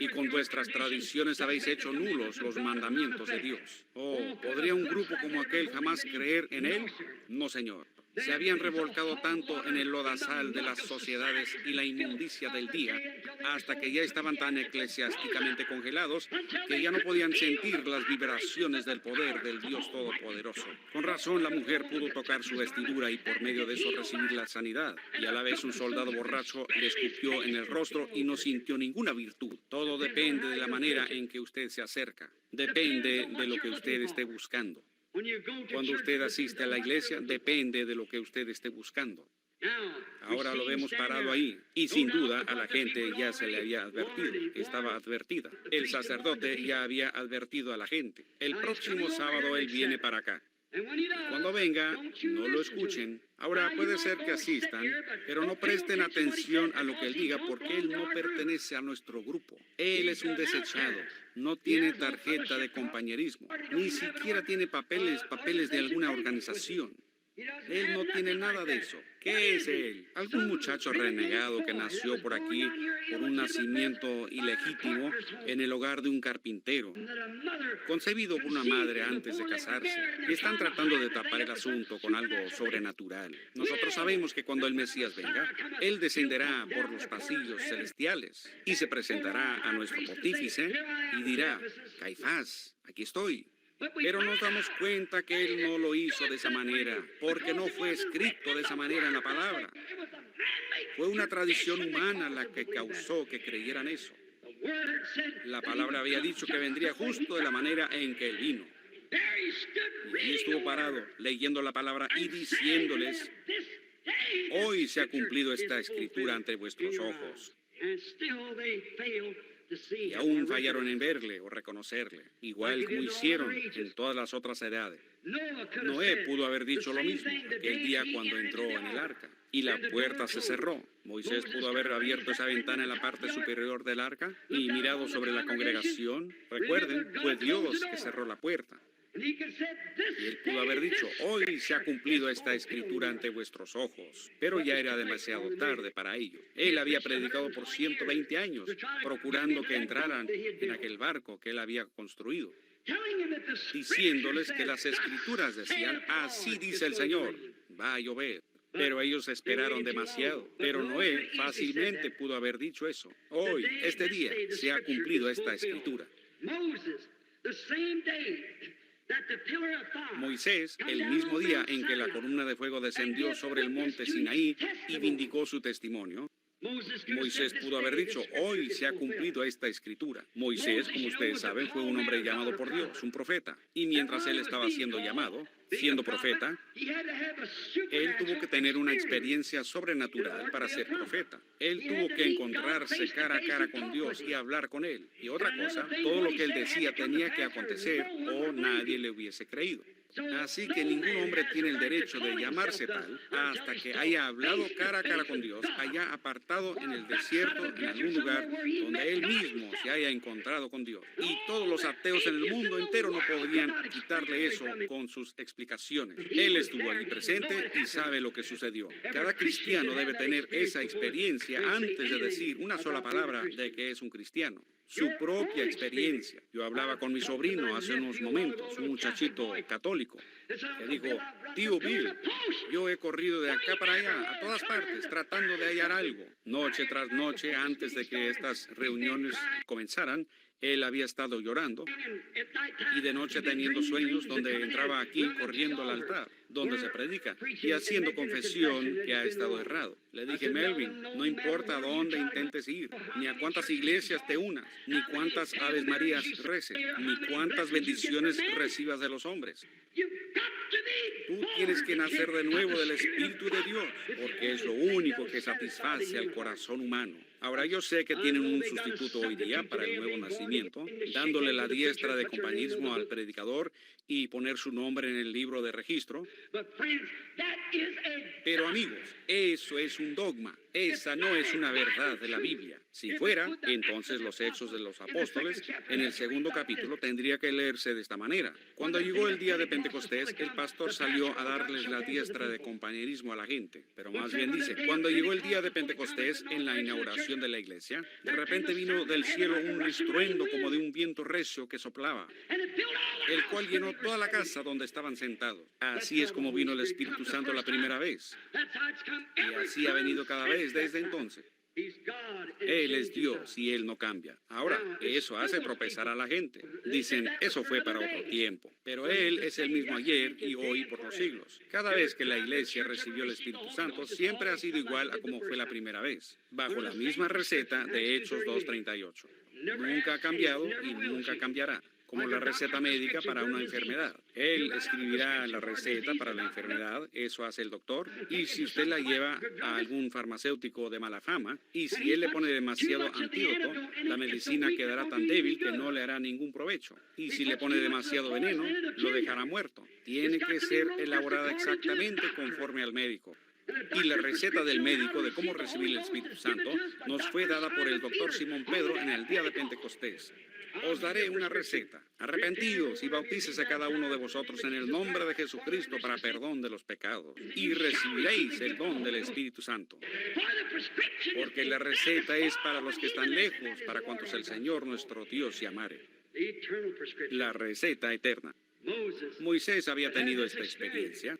Y con vuestras tradiciones habéis hecho nulos los mandamientos de Dios. Oh, ¿podría un grupo como aquel jamás creer en él? No, señor. Se habían revolcado tanto en el lodazal de las sociedades y la inmundicia del día, hasta que ya estaban tan eclesiásticamente congelados que ya no podían sentir las vibraciones del poder del Dios Todopoderoso. Con razón la mujer pudo tocar su vestidura y por medio de eso recibir la sanidad. Y a la vez un soldado borracho le escupió en el rostro y no sintió ninguna virtud. Todo depende de la manera en que usted se acerca. Depende de lo que usted esté buscando. Cuando usted asiste a la iglesia, depende de lo que usted esté buscando. Ahora lo vemos parado ahí, y sin duda a la gente ya se le había advertido, estaba advertida. El sacerdote ya había advertido a la gente. El próximo sábado él viene para acá. Y cuando venga, no lo escuchen. Ahora puede ser que asistan, pero no presten atención a lo que él diga porque él no pertenece a nuestro grupo. Él es un desechado, no tiene tarjeta de compañerismo, ni siquiera tiene papeles de alguna organización. Él no tiene nada de eso. ¿Qué es él? ¿Algún muchacho renegado que nació por aquí por un nacimiento ilegítimo en el hogar de un carpintero, concebido por una madre antes de casarse? Y están tratando de tapar el asunto con algo sobrenatural. Nosotros sabemos que cuando el Mesías venga, él descenderá por los pasillos celestiales y se presentará a nuestro pontífice y dirá, Caifás, aquí estoy. Pero nos damos cuenta que él no lo hizo de esa manera, porque no fue escrito de esa manera en la palabra. Fue una tradición humana la que causó que creyeran eso. La palabra había dicho que vendría justo de la manera en que él vino. Y allí estuvo parado, leyendo la palabra y diciéndoles, hoy se ha cumplido esta escritura ante vuestros ojos. Y aún fallaron en verle o reconocerle, igual como hicieron en todas las otras edades. Noé pudo haber dicho lo mismo aquel día cuando entró en el arca, y la puerta se cerró. Moisés pudo haber abierto esa ventana en la parte superior del arca y mirado sobre la congregación. Recuerden, fue Dios que cerró la puerta. Y él pudo haber dicho, hoy se ha cumplido esta escritura ante vuestros ojos, pero ya era demasiado tarde para ello. Él había predicado por 120 años, procurando que entraran en aquel barco que él había construido, diciéndoles que las escrituras decían, así dice el Señor, va a llover. Pero ellos esperaron demasiado. Pero Noé fácilmente pudo haber dicho eso. Hoy, este día, se ha cumplido esta escritura. Moisés, el mismo día en que la columna de fuego descendió sobre el monte Sinaí y vindicó su testimonio, Moisés pudo haber dicho, hoy se ha cumplido esta escritura. Moisés, como ustedes saben, fue un hombre llamado por Dios, un profeta. Y mientras él estaba siendo llamado, siendo profeta, él tuvo que tener una experiencia sobrenatural para ser profeta. Él tuvo que encontrarse cara a cara con Dios y hablar con él. Y otra cosa, todo lo que él decía tenía que acontecer o nadie le hubiese creído. Así que ningún hombre tiene el derecho de llamarse tal hasta que haya hablado cara a cara con Dios, haya apartado en el desierto, en algún lugar donde él mismo se haya encontrado con Dios. Y todos los ateos en el mundo entero no podrían quitarle eso con sus explicaciones. Él estuvo allí presente y sabe lo que sucedió. Cada cristiano debe tener esa experiencia antes de decir una sola palabra de que es un cristiano. Su propia experiencia. Yo hablaba con mi sobrino hace unos momentos, un muchachito católico, que dijo: tío Bill, yo he corrido de acá para allá, a todas partes, tratando de hallar algo. Noche tras noche, antes de que estas reuniones comenzaran, él había estado llorando y de noche teniendo sueños donde entraba aquí corriendo al altar, donde se predica, y haciendo confesión que ha estado errado. Le dije: Melvin, no importa a dónde intentes ir, ni a cuántas iglesias te unas, ni cuántas Aves Marías reces, ni cuántas bendiciones recibas de los hombres. Tú tienes que nacer de nuevo del Espíritu de Dios, porque es lo único que satisface al corazón humano. Ahora, yo sé que tienen un sustituto hoy día para el nuevo nacimiento, dándole la diestra de compañerismo al predicador y poner su nombre en el libro de registro. Pero amigos, eso es un dogma. Esa no es una verdad de la Biblia. Si fuera, entonces los Hechos de los Apóstoles, en el segundo capítulo, tendría que leerse de esta manera. Cuando llegó el día de Pentecostés, el pastor salió a darles la diestra de compañerismo a la gente. Pero más bien dice: cuando llegó el día de Pentecostés, en la inauguración de la iglesia, de repente vino del cielo un estruendo como de un viento recio que soplaba, el cual llenó toda la casa donde estaban sentados. Así es como vino el Espíritu Santo la primera vez. Y así ha venido cada vez desde entonces. Él es Dios y Él no cambia. Ahora, eso hace tropezar a la gente. Dicen: eso fue para otro tiempo. Pero Él es el mismo ayer y hoy por los siglos. Cada vez que la iglesia recibió el Espíritu Santo, siempre ha sido igual a como fue la primera vez, bajo la misma receta de Hechos 2:38. Nunca ha cambiado y nunca cambiará. Como la receta médica para una enfermedad. Él escribirá la receta para la enfermedad, eso hace el doctor, y si usted la lleva a algún farmacéutico de mala fama, y si él le pone demasiado antídoto, la medicina quedará tan débil que no le hará ningún provecho. Y si le pone demasiado veneno, lo dejará muerto. Tiene que ser elaborada exactamente conforme al médico. Y la receta del médico de cómo recibir el Espíritu Santo nos fue dada por el doctor Simón Pedro en el día de Pentecostés. Os daré una receta. Arrepentidos y bautícese cada uno de vosotros en el nombre de Jesucristo para perdón de los pecados, y recibiréis el don del Espíritu Santo. Porque la receta es para los que están lejos, para cuantos el Señor nuestro Dios llamare. La receta eterna. Moisés había tenido esta experiencia.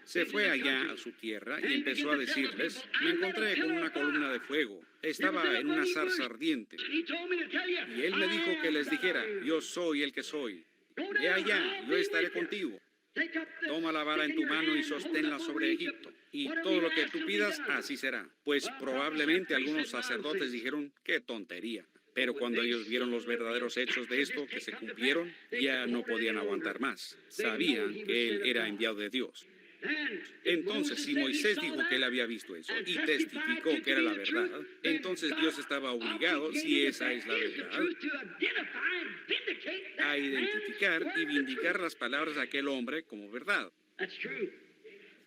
Se fue allá a su tierra y empezó a decirles: me encontré con una columna de fuego, estaba en una zarza ardiente. Y él me dijo que les dijera: yo soy el que soy. Ve allá, yo estaré contigo. Toma la vara en tu mano y sosténla sobre Egipto. Y todo lo que tú pidas, así será. Pues probablemente algunos sacerdotes dijeron: qué tontería. Pero cuando ellos vieron los verdaderos hechos de esto que se cumplieron, ya no podían aguantar más. Sabían que él era enviado de Dios. Entonces, si Moisés dijo que él había visto eso y testificó que era la verdad, entonces Dios estaba obligado, si esa es la verdad, a identificar y vindicar las palabras de aquel hombre como verdad.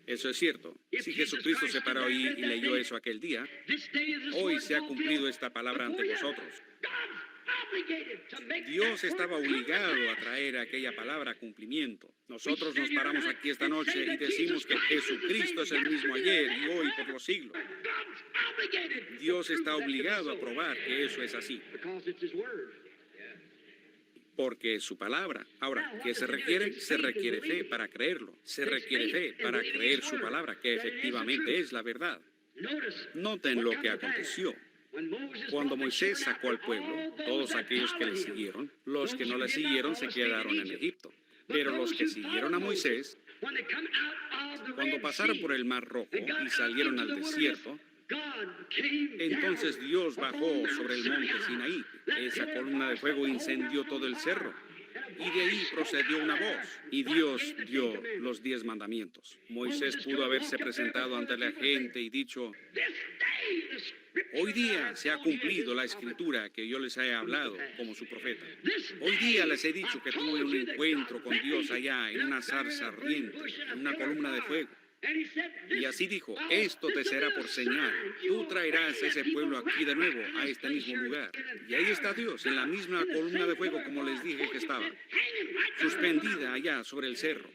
Eso es cierto. Si Jesucristo se paró ahí y leyó eso aquel día, hoy se ha cumplido esta palabra ante vosotros. Dios estaba obligado a traer aquella palabra a cumplimiento. Nosotros nos paramos aquí esta noche y decimos que Jesucristo es el mismo ayer y hoy por los siglos. Dios está obligado a probar que eso es así. Porque es su palabra. Ahora, ¿qué se requiere? Se requiere fe para creerlo. Se requiere fe para creer su palabra, que efectivamente es la verdad. Noten lo que aconteció. Cuando Moisés sacó al pueblo, todos aquellos que le siguieron, los que no le siguieron se quedaron en Egipto. Pero los que siguieron a Moisés, cuando pasaron por el Mar Rojo y salieron al desierto, entonces Dios bajó sobre el monte Sinaí. Esa columna de fuego incendió todo el cerro. Y de ahí procedió una voz, y Dios dio los 10 mandamientos. Moisés pudo haberse presentado ante la gente y dicho: Hoy día se ha cumplido la escritura que yo les he hablado como su profeta. Hoy día les he dicho que tuve un encuentro con Dios allá en una zarza ardiente, en una columna de fuego. Y así dijo, esto te será por señal. Tú traerás a ese pueblo aquí de nuevo, a este mismo lugar. Y ahí está Dios, en la misma columna de fuego como les dije que estaba, suspendida allá sobre el cerro.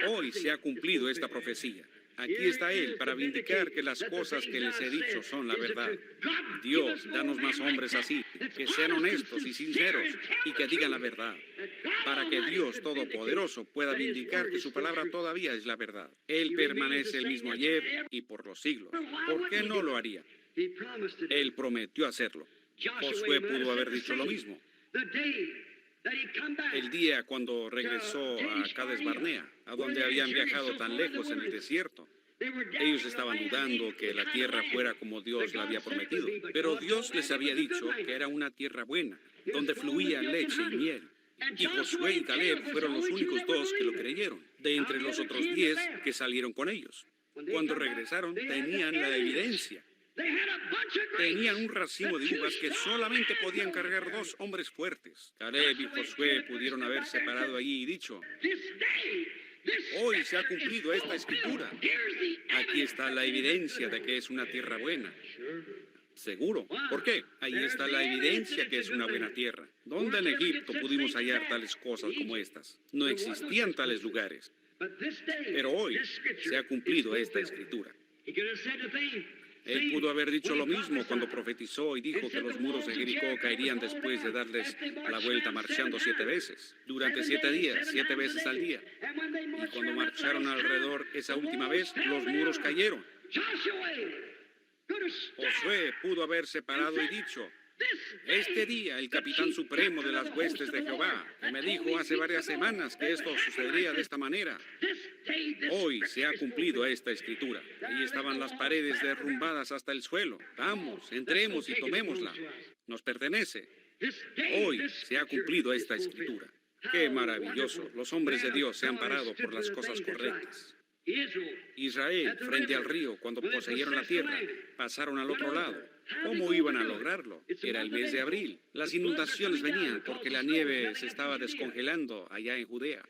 Hoy se ha cumplido esta profecía. Aquí está Él para vindicar que las cosas que les he dicho son la verdad. Dios, danos más hombres así, que sean honestos y sinceros y que digan la verdad, para que Dios Todopoderoso pueda vindicar que su palabra todavía es la verdad. Él permanece el mismo ayer y por los siglos. ¿Por qué no lo haría? Él prometió hacerlo. Josué pudo haber dicho lo mismo. El día cuando regresó a Cades Barnea, a donde habían viajado tan lejos en el desierto, ellos estaban dudando que la tierra fuera como Dios la había prometido, pero Dios les había dicho que era una tierra buena, donde fluía leche y miel. Y Josué y Caleb fueron los únicos dos que lo creyeron, de entre los otros 10 que salieron con ellos. Cuando regresaron, tenían la evidencia. Tenían un racimo de uvas que solamente podían cargar 2 hombres fuertes. Caleb y Josué pudieron haberse parado allí y dicho, hoy se ha cumplido esta escritura. Aquí está la evidencia de que es una tierra buena. Seguro. ¿Por qué? Ahí está la evidencia que es una buena tierra. ¿Dónde en Egipto pudimos hallar tales cosas como estas? No existían tales lugares. Pero hoy se ha cumplido esta escritura. Él pudo haber dicho lo mismo cuando profetizó y dijo que los muros de Jericó caerían después de darles la vuelta marchando 7 veces, durante 7 días, 7 veces al día. Y cuando marcharon alrededor esa última vez, los muros cayeron. Josué pudo haberse parado y dicho, este día el capitán supremo de las huestes de Jehová, que me dijo hace varias semanas que esto sucedería de esta manera, hoy se ha cumplido esta escritura. Ahí estaban las paredes derrumbadas hasta el suelo. Vamos, entremos y tomémosla. Nos pertenece. Hoy se ha cumplido esta escritura. ¡Qué maravilloso! Los hombres de Dios se han parado por las cosas correctas. Israel, frente al río, cuando poseyeron la tierra, pasaron al otro lado. ¿Cómo iban a lograrlo? Era el mes de abril. Las inundaciones venían porque la nieve se estaba descongelando allá en Judea.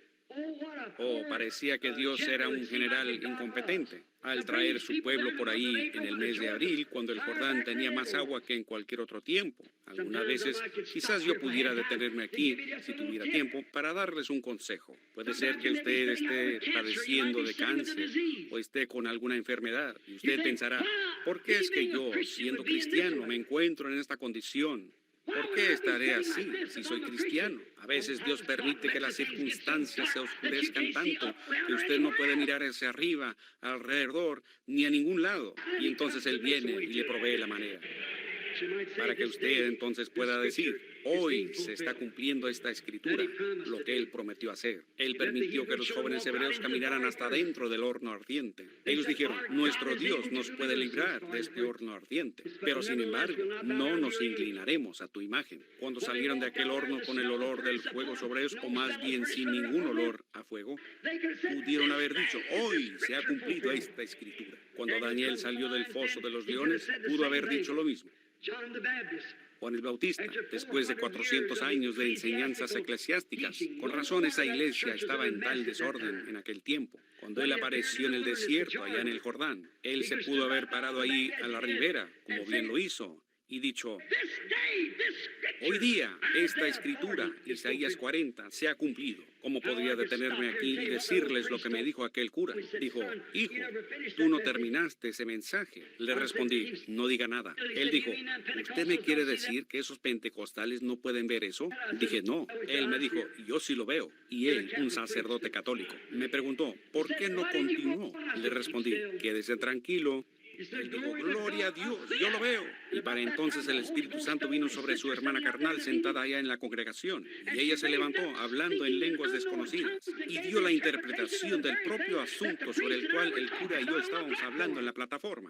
Oh, parecía que Dios era un general incompetente al traer su pueblo por ahí en el mes de abril, cuando el Jordán tenía más agua que en cualquier otro tiempo. Algunas veces, quizás yo pudiera detenerme aquí, si tuviera tiempo, para darles un consejo. Puede ser que usted esté padeciendo de cáncer o esté con alguna enfermedad, y usted pensará, ¿por qué es que yo, siendo cristiano, me encuentro en esta condición? ¿Por qué estaré así si soy cristiano? A veces Dios permite que las circunstancias se oscurezcan tanto que usted no puede mirar hacia arriba, alrededor, ni a ningún lado. Y entonces Él viene y le provee la manera. Para que usted entonces pueda decir, hoy se está cumpliendo esta escritura, lo que Él prometió hacer. Él permitió que los jóvenes hebreos caminaran hasta dentro del horno ardiente. Ellos dijeron, nuestro Dios nos puede librar de este horno ardiente, pero sin embargo, no nos inclinaremos a tu imagen. Cuando salieron de aquel horno con el olor del fuego sobre ellos, o más bien sin ningún olor a fuego, pudieron haber dicho, hoy se ha cumplido esta escritura. Cuando Daniel salió del foso de los leones, pudo haber dicho lo mismo. Juan el Bautista, después de 400 años de enseñanzas eclesiásticas, con razón esa iglesia estaba en tal desorden en aquel tiempo. Cuando él apareció en el desierto, allá en el Jordán, él se pudo haber parado ahí a la ribera, como bien lo hizo, y dicho, hoy día esta escritura, Isaías 40, se ha cumplido. ¿Cómo podría detenerme aquí y decirles lo que me dijo aquel cura? Dijo, hijo, tú no terminaste ese mensaje. Le respondí, no diga nada. Él dijo, ¿usted me quiere decir que esos pentecostales no pueden ver eso? Dije, no. Él me dijo, yo sí lo veo. Y él, un sacerdote católico, me preguntó, ¿por qué no continuó? Le respondí, quédese tranquilo. Él dijo, gloria a Dios, yo lo veo. Y para entonces el Espíritu Santo vino sobre su hermana carnal sentada allá en la congregación. Y ella se levantó hablando en lenguas desconocidas y dio la interpretación del propio asunto sobre el cual el cura y yo estábamos hablando en la plataforma.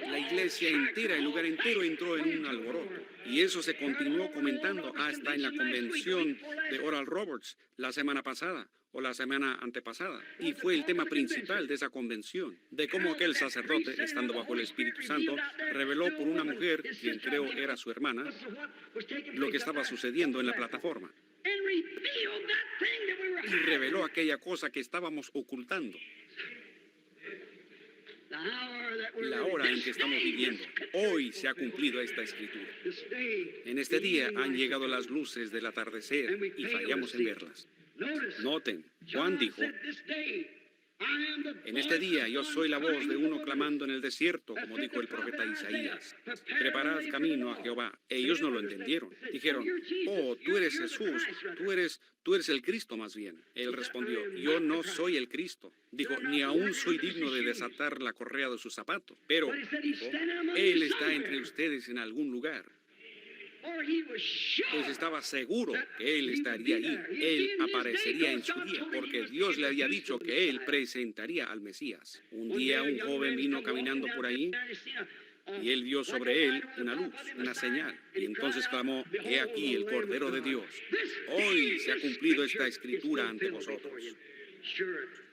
La iglesia entera, el lugar entero entró en un alboroto. Y eso se continuó comentando hasta en la convención de Oral Roberts la semana pasada. o la semana antepasada, y fue el tema principal de esa convención, de cómo aquel sacerdote, estando bajo el Espíritu Santo, reveló por una mujer, quien creo era su hermana, lo que estaba sucediendo en la plataforma. Y reveló aquella cosa que estábamos ocultando. La hora en que estamos viviendo, hoy se ha cumplido esta escritura. En este día han llegado las luces del atardecer y fallamos en verlas. Noten, Juan dijo, en este día yo soy la voz de uno clamando en el desierto, como dijo el profeta Isaías. Preparad camino a Jehová. Ellos no lo entendieron. Dijeron, oh, tú eres Jesús, tú eres el Cristo más bien. Él respondió, yo no soy el Cristo. Dijo, ni aún soy digno de desatar la correa de sus zapatos. Pero, dijo, Él está entre ustedes en algún lugar. Pues estaba seguro que Él estaría allí, Él aparecería en su día, porque Dios le había dicho que Él presentaría al Mesías. Un día un joven vino caminando por ahí y Él vio sobre él una luz, una señal, y entonces clamó, he aquí el Cordero de Dios. Hoy se ha cumplido esta escritura ante vosotros.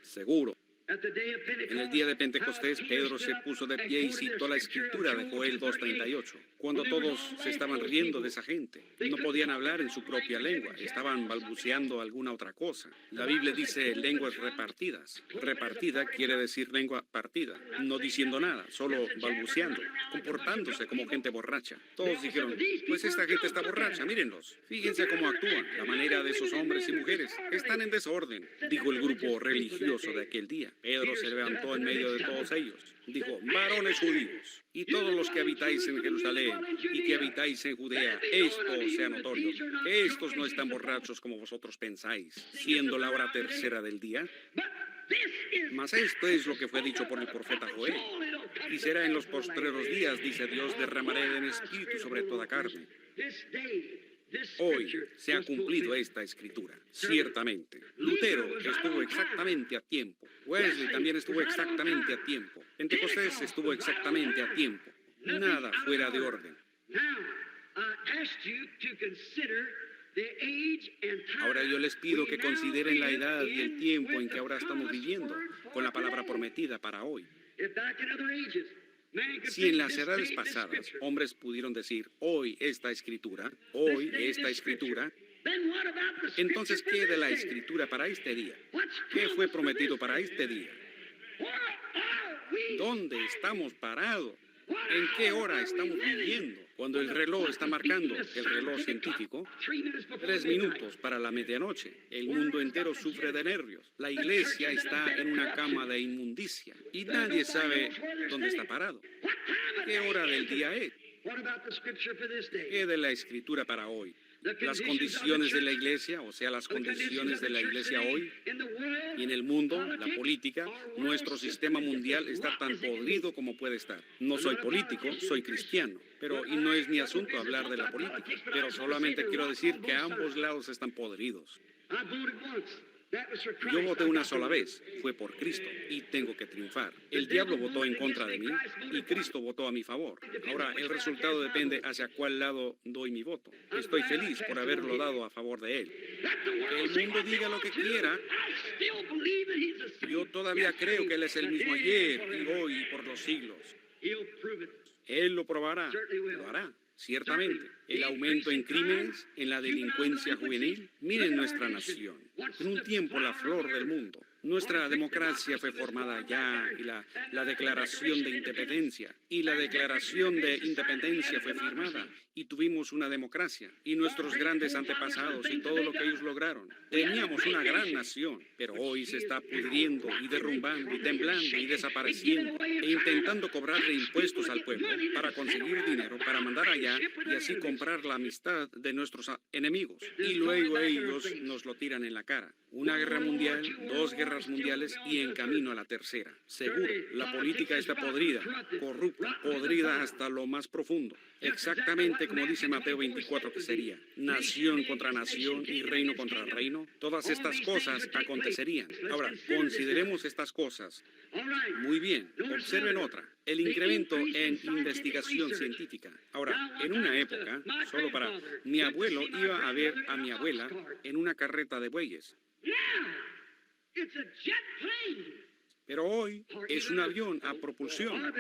Seguro. En el día de Pentecostés, Pedro se puso de pie y citó la escritura de Joel 2:38. Cuando todos se estaban riendo de esa gente, no podían hablar en su propia lengua, estaban balbuceando alguna otra cosa. La Biblia dice lenguas repartidas. Repartida quiere decir lengua partida, no diciendo nada, solo balbuceando, comportándose como gente borracha. Todos dijeron, pues esta gente está borracha, mírenlos. Fíjense cómo actúan, la manera de esos hombres y mujeres. Están en desorden, dijo el grupo religioso de aquel día. Pedro se levantó en medio de todos ellos. Dijo, varones judíos, y todos los que habitáis en Jerusalén y que habitáis en Judea, esto sea notorio, que estos no están borrachos como vosotros pensáis, siendo la hora tercera del día. Mas esto es lo que fue dicho por el profeta Joel. Y será en los postreros días, dice Dios, derramaré de mi espíritu sobre toda carne. Hoy se ha cumplido esta escritura, ciertamente. Lutero estuvo exactamente a tiempo. Wesley también estuvo exactamente a tiempo. Pentecostés estuvo exactamente a tiempo. Nada fuera de orden. Ahora yo les pido que consideren la edad y el tiempo en que ahora estamos viviendo, con la palabra prometida para hoy. Si en las edades pasadas hombres pudieron decir, hoy esta escritura, entonces ¿qué de la escritura para este día? ¿Qué fue prometido para este día? ¿Dónde estamos parados? ¿En qué hora estamos viviendo? Cuando el reloj está marcando, el reloj científico, 3 minutos para la medianoche. El mundo entero sufre de nervios. La iglesia está en una cama de inmundicia y nadie sabe dónde está parado. ¿Qué hora del día es? ¿Qué de la escritura para hoy? Las condiciones de la iglesia, o sea, las condiciones de la iglesia hoy y en el mundo, la política, nuestro sistema mundial está tan podrido como puede estar. No soy político, soy cristiano, y no es mi asunto hablar de la política, pero solamente quiero decir que ambos lados están podridos. Yo voté una sola vez, fue por Cristo, y tengo que triunfar. El diablo votó en contra de mí, y Cristo votó a mi favor. Ahora, el resultado depende hacia cuál lado doy mi voto. Estoy feliz por haberlo dado a favor de Él. Que el mundo diga lo que quiera. Yo todavía creo que Él es el mismo ayer, y hoy, y por los siglos. Él lo probará, lo hará. Ciertamente, el aumento en crímenes, en la delincuencia juvenil. Miren nuestra nación. En un tiempo la flor del mundo. Nuestra democracia fue formada ya y la declaración de independencia. Y la declaración de independencia fue firmada. Y tuvimos una democracia. Y nuestros grandes antepasados y todo lo que ellos lograron. Teníamos una gran nación. Pero hoy se está pudriendo y derrumbando y temblando y desapareciendo. E intentando cobrarle impuestos al pueblo para conseguir dinero, para mandar allá y así comprar la amistad de nuestros enemigos. Y luego ellos nos lo tiran en la cara. Una guerra mundial, 2 guerras mundiales y en camino a la tercera. Seguro, la política está podrida, corrupta, podrida hasta lo más profundo. Exactamente como dice Mateo 24 que sería. Nación contra nación y reino contra reino. Todas estas cosas acontecerían. Ahora, consideremos estas cosas. Muy bien, observen otra. El incremento en investigación científica. Ahora, en una época, mi abuelo iba a ver a mi abuela en una carreta de bueyes. Pero hoy es un avión a propulsión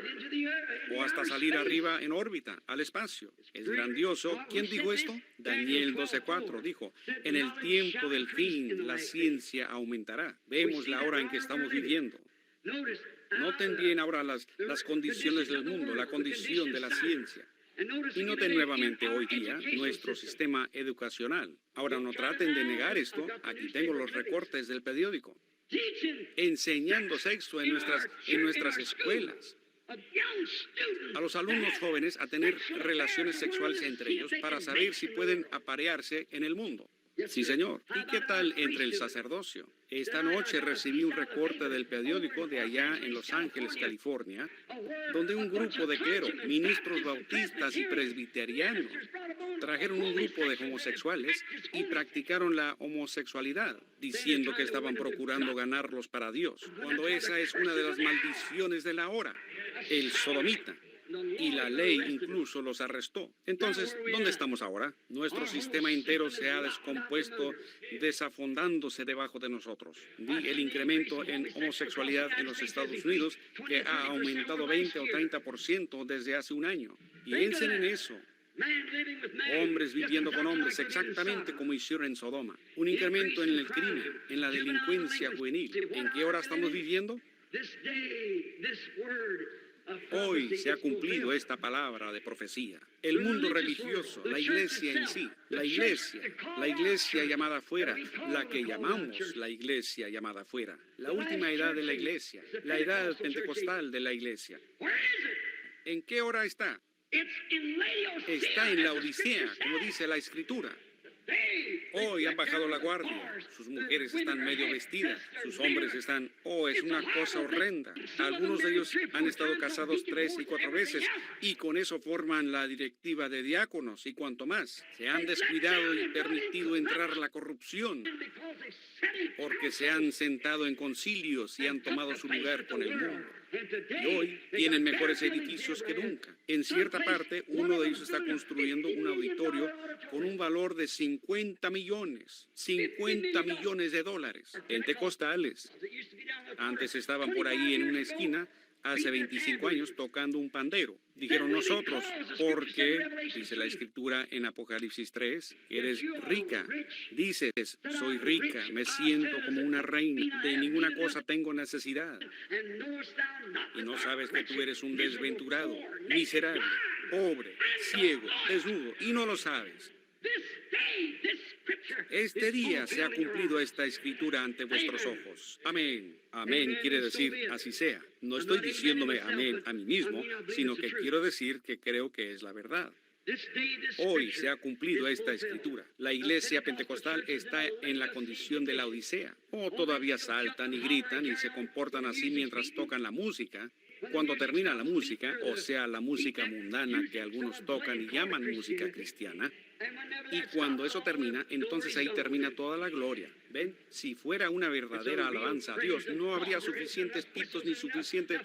o hasta salir arriba en órbita, al espacio. Es grandioso. ¿Quién dijo esto? Daniel 12:4 dijo, en el tiempo del fin la ciencia aumentará. Vemos la hora en que estamos viviendo. Noten bien ahora las condiciones del mundo, la condición de la ciencia. Y noten nuevamente hoy día nuestro sistema educacional. Ahora no traten de negar esto. Aquí tengo los recortes del periódico. Enseñando sexo en nuestras escuelas. A los alumnos jóvenes a tener relaciones sexuales entre ellos para saber si pueden aparearse en el mundo. Sí, señor. ¿Y qué tal entre el sacerdocio? Esta noche recibí un recorte del periódico de allá en Los Ángeles, California, donde un grupo de clero, ministros bautistas y presbiterianos, trajeron un grupo de homosexuales y practicaron la homosexualidad, diciendo que estaban procurando ganarlos para Dios, cuando esa es una de las maldiciones de la hora, el sodomita. Y la ley incluso los arrestó. Entonces, ¿dónde estamos ahora? Nuestro sistema entero se ha descompuesto, desafondándose debajo de nosotros. Vi el incremento en homosexualidad en los Estados Unidos, que ha aumentado 20 o 30% desde hace un año. Piensen en eso. Hombres viviendo con hombres, exactamente como hicieron en Sodoma. Un incremento en el crimen, en la delincuencia juvenil. ¿En qué hora estamos viviendo? Hoy se ha cumplido esta palabra de profecía. El mundo religioso, la iglesia en sí, la iglesia llamada afuera, la que llamamos la iglesia llamada afuera, la última edad de la iglesia, la edad pentecostal de la iglesia. ¿En qué hora está? Está en la Odisea, como dice la Escritura. Hoy han bajado la guardia, sus mujeres están medio vestidas, sus hombres están, es una cosa horrenda. Algunos de ellos han estado casados 3 y 4 veces y con eso forman la directiva de diáconos y cuanto más. Se han descuidado y permitido entrar la corrupción porque se han sentado en concilios y han tomado su lugar con el mundo. Y hoy tienen mejores edificios que nunca. En cierta parte, uno de ellos está construyendo un auditorio con un valor de 50 millones de dólares. Pentecostales. Antes estaban por ahí en una esquina, hace 25 años, tocando un pandero. Dijeron nosotros, porque, dice la Escritura en Apocalipsis 3, eres rica. Dices, soy rica, me siento como una reina, de ninguna cosa tengo necesidad. Y no sabes que tú eres un desventurado, miserable, pobre, ciego, desnudo, y no lo sabes. Este día se ha cumplido esta escritura ante vuestros ojos. Amén. Amén quiere decir así sea. No estoy diciéndome amén a mí mismo, sino que quiero decir que creo que es la verdad. Hoy se ha cumplido esta escritura. La iglesia pentecostal está en la condición de la Odisea. Todavía saltan y gritan y se comportan así mientras tocan la música. Cuando termina la música, o sea, la música mundana que algunos tocan y llaman música cristiana, y cuando eso termina, entonces ahí termina toda la gloria. ¿Ven? Si fuera una verdadera alabanza a Dios, no habría suficientes pitos ni suficiente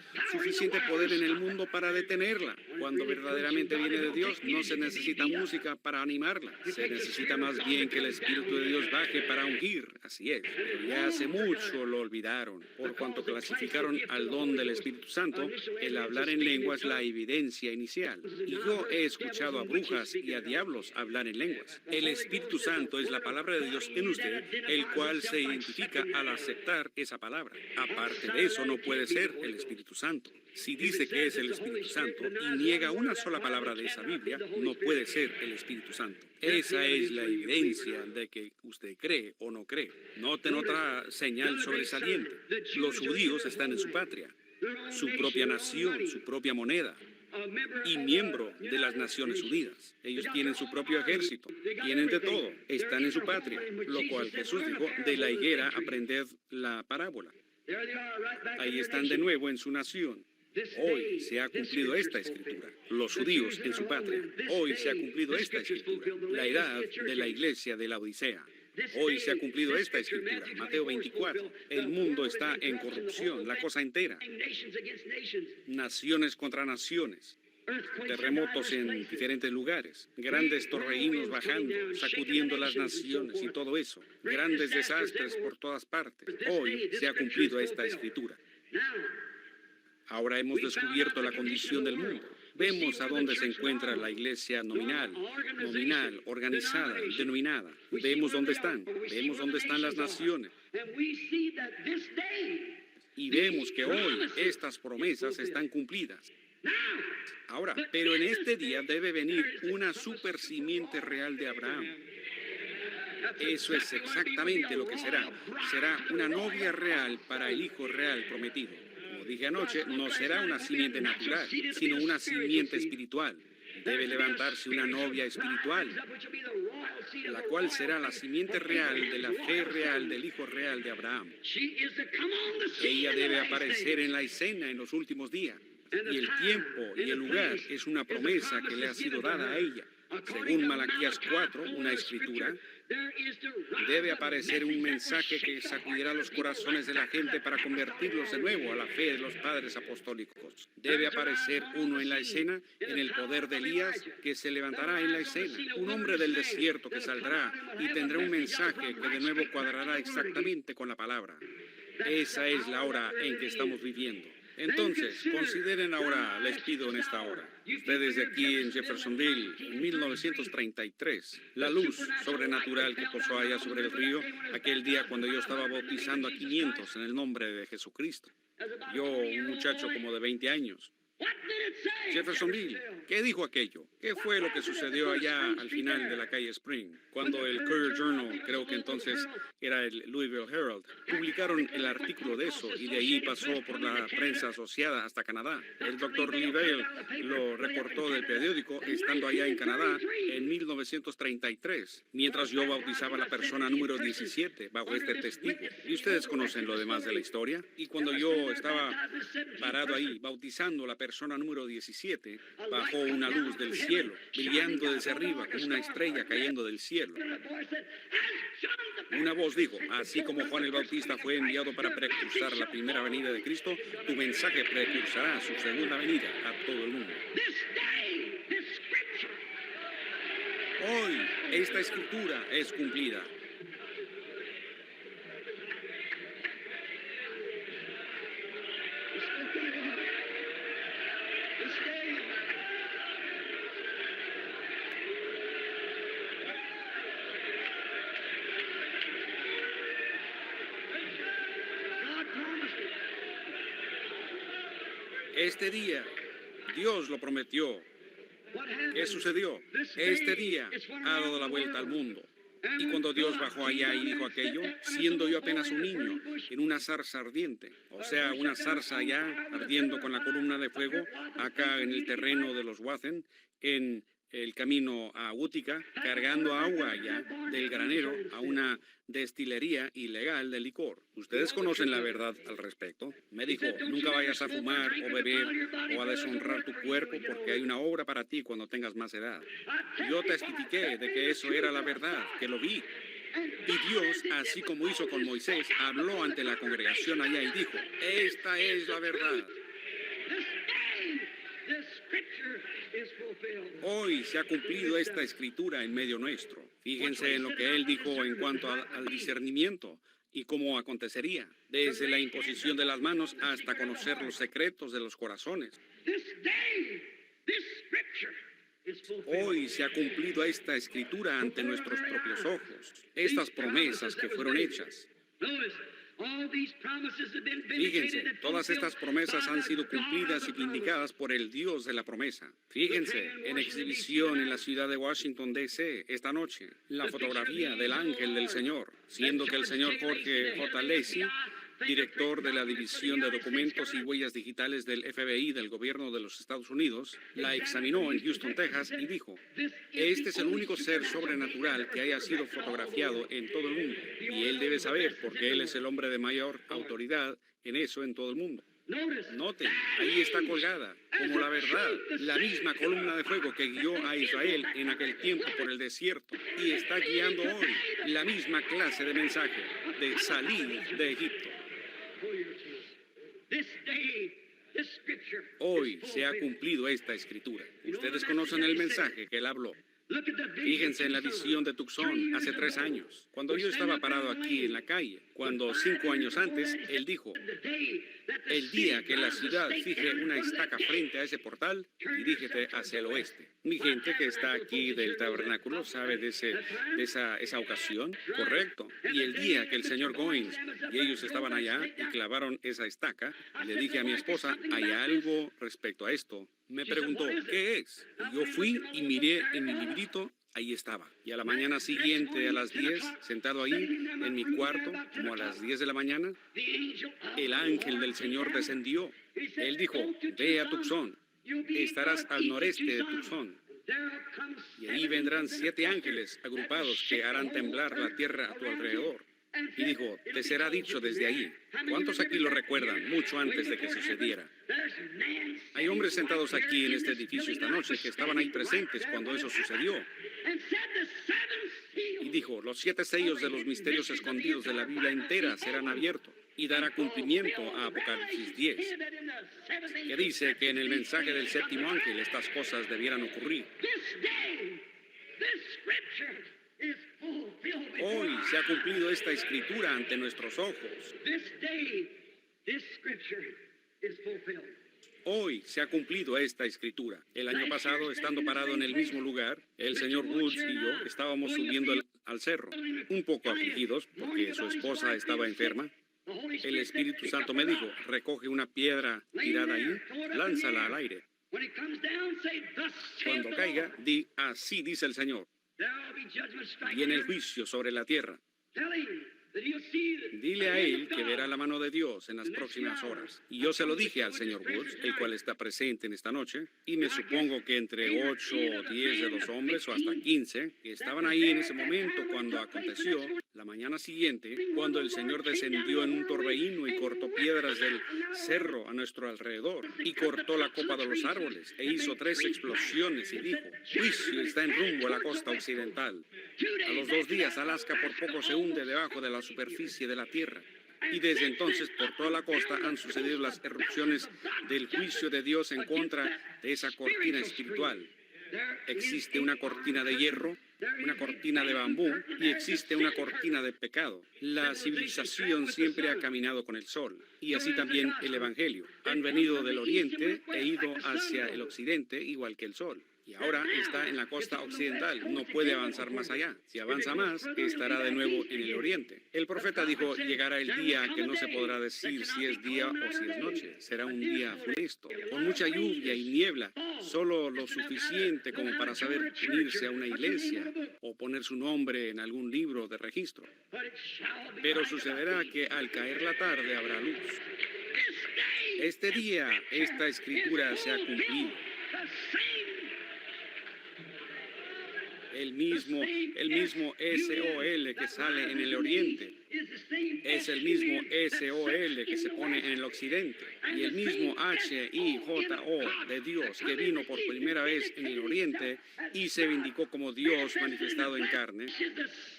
poder en el mundo para detenerla. Cuando verdaderamente viene de Dios, no se necesita música para animarla. Se necesita más bien que el Espíritu de Dios baje para ungir. Así es. Pero ya hace mucho lo olvidaron. Por cuanto clasificaron al don del Espíritu Santo, el hablar en lengua es la evidencia inicial. Y yo he escuchado a brujas y a diablos hablar en lenguas. El Espíritu Santo es la palabra de Dios en usted, el cual se identifica al aceptar esa palabra. Aparte de eso, no puede ser el Espíritu Santo. Si dice que es el Espíritu Santo y niega una sola palabra de esa Biblia, no puede ser el Espíritu Santo. Esa es la evidencia de que usted cree o no cree. Noten otra señal sobresaliente. Los judíos están en su patria, su propia nación, su propia moneda, y miembro de las Naciones Unidas. Ellos tienen su propio ejército, tienen de todo, están en su patria, lo cual Jesús dijo, de la higuera aprended la parábola. Ahí están de nuevo en su nación. Hoy se ha cumplido esta escritura. Los judíos en su patria. Hoy se ha cumplido esta escritura. La edad de la iglesia de la Odisea. Hoy se ha cumplido esta escritura. Mateo 24. El mundo está en corrupción, la cosa entera. Naciones contra naciones. terremotos en diferentes lugares, grandes torbellinos bajando, sacudiendo las naciones y todo eso, grandes desastres por todas partes. Hoy se ha cumplido esta escritura. Ahora hemos descubierto la condición del mundo. Vemos a dónde se encuentra la iglesia nominal, organizada, denominada. Vemos dónde están las naciones. Y vemos que hoy estas promesas están cumplidas. Ahora, pero en este día debe venir una super simiente real de Abraham. Eso es exactamente lo que será. Será una novia real para el hijo real prometido. Como dije anoche, no será una simiente natural, sino una simiente espiritual. Debe levantarse una novia espiritual, la cual será la simiente real de la fe real del hijo real de Abraham. Ella debe aparecer en la escena en los últimos días. Y el tiempo y el lugar es una promesa que le ha sido dada a ella. Según Malaquías 4, una escritura, debe aparecer un mensaje que sacudirá los corazones de la gente para convertirlos de nuevo a la fe de los padres apostólicos. Debe aparecer uno en la escena, en el poder de Elías, que se levantará en la escena. Un hombre del desierto que saldrá y tendrá un mensaje que de nuevo cuadrará exactamente con la palabra. Esa es la hora en que estamos viviendo. Entonces, consideren ahora, les pido en esta hora, ustedes de aquí en Jeffersonville, en 1933, la luz sobrenatural que posó allá sobre el río, aquel día cuando yo estaba bautizando a 500 en el nombre de Jesucristo. Yo, un muchacho como de 20 años. Jeffersonville, ¿qué dijo aquello? ¿Qué fue lo que sucedió allá al final de la calle Spring? Cuando el Courier Journal, creo que entonces era el Louisville Herald, publicaron el artículo de eso y de ahí pasó por la prensa asociada hasta Canadá. El Dr. Lee Vail lo reportó del periódico estando allá en Canadá en 1933, mientras yo bautizaba a la persona número 17 bajo este testigo. ¿Y ustedes conocen lo demás de la historia? Y cuando yo estaba parado ahí bautizando a la persona número 17, bajó una luz del cielo, brillando desde arriba como una estrella cayendo del cielo. Una voz dijo, así como Juan el Bautista fue enviado para precursar la primera venida de Cristo, tu mensaje precursará su segunda venida a todo el mundo. Hoy, esta escritura es cumplida. Este día, Dios lo prometió. ¿Qué sucedió? Este día ha dado la vuelta al mundo. Y cuando Dios bajó allá y dijo aquello, siendo yo apenas un niño, en una zarza ardiente, o sea, una zarza allá ardiendo con la columna de fuego, acá en el terreno de los Wathen, en el camino a Utica, cargando agua allá del granero a una destilería ilegal de licor. Ustedes conocen la verdad al respecto. Me dijo, nunca vayas a fumar o beber o a deshonrar tu cuerpo porque hay una obra para ti cuando tengas más edad. Yo testifiqué de que eso era la verdad, que lo vi. Y Dios, así como hizo con Moisés, habló ante la congregación allá y dijo, esta es la verdad. Hoy se ha cumplido esta escritura en medio nuestro. Fíjense en lo que él dijo en cuanto al discernimiento y cómo acontecería, desde la imposición de las manos hasta conocer los secretos de los corazones. Hoy se ha cumplido esta escritura ante nuestros propios ojos, estas promesas que fueron hechas. Fíjense, todas estas promesas han sido cumplidas y vindicadas por el Dios de la promesa. Fíjense, en exhibición en la ciudad de Washington, D.C., esta noche, la fotografía del ángel del Señor, siendo que el señor Jorge J. Lacey, director de la División de Documentos y Huellas Digitales del FBI del Gobierno de los Estados Unidos, la examinó en Houston, Texas, y dijo, este es el único ser sobrenatural que haya sido fotografiado en todo el mundo, y él debe saber porque él es el hombre de mayor autoridad en eso en todo el mundo. Noten, ahí está colgada, como la verdad, la misma columna de fuego que guió a Israel en aquel tiempo por el desierto, y está guiando hoy la misma clase de mensaje de salir de Egipto. Hoy se ha cumplido esta escritura. Ustedes conocen el mensaje que él habló. Fíjense en la visión de Tucson hace 3 años, cuando yo estaba parado aquí en la calle, cuando 5 años antes, él dijo, el día que la ciudad fije una estaca frente a ese portal, dirígete hacia el oeste. Mi gente que está aquí del tabernáculo sabe de esa ocasión, correcto. Y el día que el señor Goins y ellos estaban allá y clavaron esa estaca, le dije a mi esposa, ¿hay algo respecto a esto? Me preguntó, ¿qué es? Y yo fui y miré en mi librito, ahí estaba. Y a la mañana siguiente, a las 10, sentado ahí en mi cuarto, como a las 10 de la mañana, el ángel del Señor descendió. Él dijo, ve a Tucson, estarás al noreste de Tucson. Y ahí vendrán 7 ángeles agrupados que harán temblar la tierra a tu alrededor. Y dijo, te será dicho desde ahí. ¿Cuántos aquí lo recuerdan mucho antes de que sucediera? Hay hombres sentados aquí en este edificio esta noche que estaban ahí presentes cuando eso sucedió. Y dijo, los 7 sellos de los misterios escondidos de la Biblia entera serán abiertos y dará cumplimiento a Apocalipsis 10, que dice que en el mensaje del 7º ángel estas cosas debieran ocurrir. Hoy se ha cumplido esta escritura ante nuestros ojos. Hoy se ha cumplido esta escritura. El año pasado, estando parado en el mismo lugar, el señor Woods y yo estábamos subiendo al cerro, un poco afligidos porque su esposa estaba enferma. El Espíritu Santo me dijo, recoge una piedra tirada ahí, lánzala al aire. Cuando caiga, di, así dice el Señor. Viene el juicio sobre la tierra. Dile a él que verá la mano de Dios en las próximas horas. Y yo se lo dije al señor Woods, el cual está presente en esta noche, y me supongo que entre 8 o 10 de los hombres, o hasta 15, que estaban ahí en ese momento cuando aconteció, la mañana siguiente, cuando el Señor descendió en un torbellino y cortó piedras del cerro a nuestro alrededor, y cortó la copa de los árboles, e hizo 3 explosiones, y dijo, juicio está en rumbo a la costa occidental. A los 2 días, Alaska por poco se hunde debajo de la superficie de la tierra. Y desde entonces, por toda la costa han sucedido las erupciones del juicio de Dios en contra de esa cortina espiritual. Existe una cortina de hierro, una cortina de bambú y existe una cortina de pecado. La civilización siempre ha caminado con el sol y así también el evangelio. Han venido del oriente e ido hacia el occidente igual que el sol. Y ahora está en la costa occidental, no puede avanzar más allá. Si avanza más, estará de nuevo en el oriente. El profeta dijo, llegará el día que no se podrá decir si es día o si es noche. Será un día funesto, con mucha lluvia y niebla, solo lo suficiente como para saber unirse a una iglesia o poner su nombre en algún libro de registro. Pero sucederá que al caer la tarde habrá luz. Este día, esta escritura se ha cumplido. El mismo SOL que sale en el oriente es el mismo SOL que se pone en el occidente. Y el mismo HIJO de Dios que vino por primera vez en el oriente y se vindicó como Dios manifestado en carne,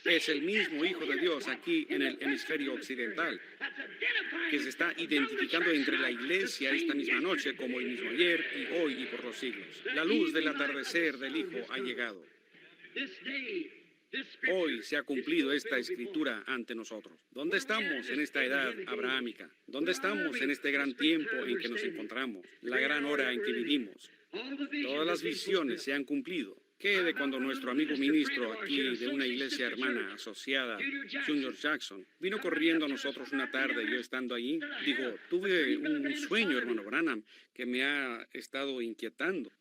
es el mismo Hijo de Dios aquí en el hemisferio occidental, que se está identificando entre la iglesia esta misma noche como el mismo ayer y hoy y por los siglos. La luz del atardecer del Hijo ha llegado. Hoy se ha cumplido esta escritura ante nosotros. ¿Dónde estamos en esta edad abrahámica? ¿Dónde estamos en este gran tiempo en que nos encontramos? La gran hora en que vivimos. Todas las visiones se han cumplido. ¿Qué de cuando nuestro amigo ministro aquí de una iglesia hermana asociada, Junior Jackson, vino corriendo a nosotros una tarde, yo estando allí, dijo, tuve un sueño, hermano Branham, que me ha estado inquietando.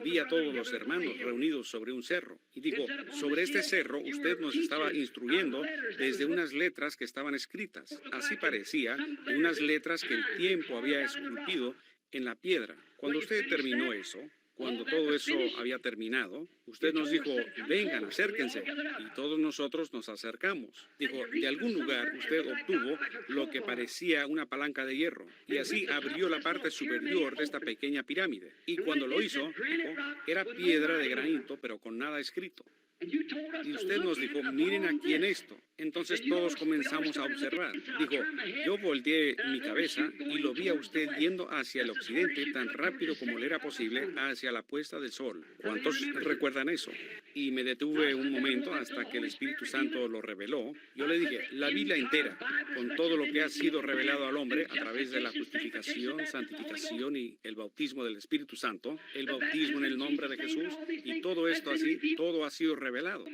Vi a todos los hermanos reunidos sobre un cerro y digo, sobre este cerro usted nos estaba instruyendo desde unas letras que estaban escritas. Así parecía, unas letras que el tiempo había esculpido en la piedra. Cuando usted terminó eso, cuando todo eso había terminado, usted nos dijo, vengan, acérquense, y todos nosotros nos acercamos. Dijo, de algún lugar usted obtuvo lo que parecía una palanca de hierro, y así abrió la parte superior de esta pequeña pirámide. Y cuando lo hizo, dijo, era piedra de granito, pero con nada escrito. Y usted nos dijo, miren aquí en esto. Entonces todos comenzamos a observar. Dijo, yo volteé mi cabeza y lo vi a usted yendo hacia el occidente tan rápido como le era posible hacia la puesta del sol. ¿Cuántos recuerdan eso? Y me detuve un momento hasta que el Espíritu Santo lo reveló. Yo le dije, la Biblia entera, con todo lo que ha sido revelado al hombre a través de la justificación, santificación y el bautismo del Espíritu Santo, el bautismo en el nombre de Jesús y todo esto así, todo ha sido revelado.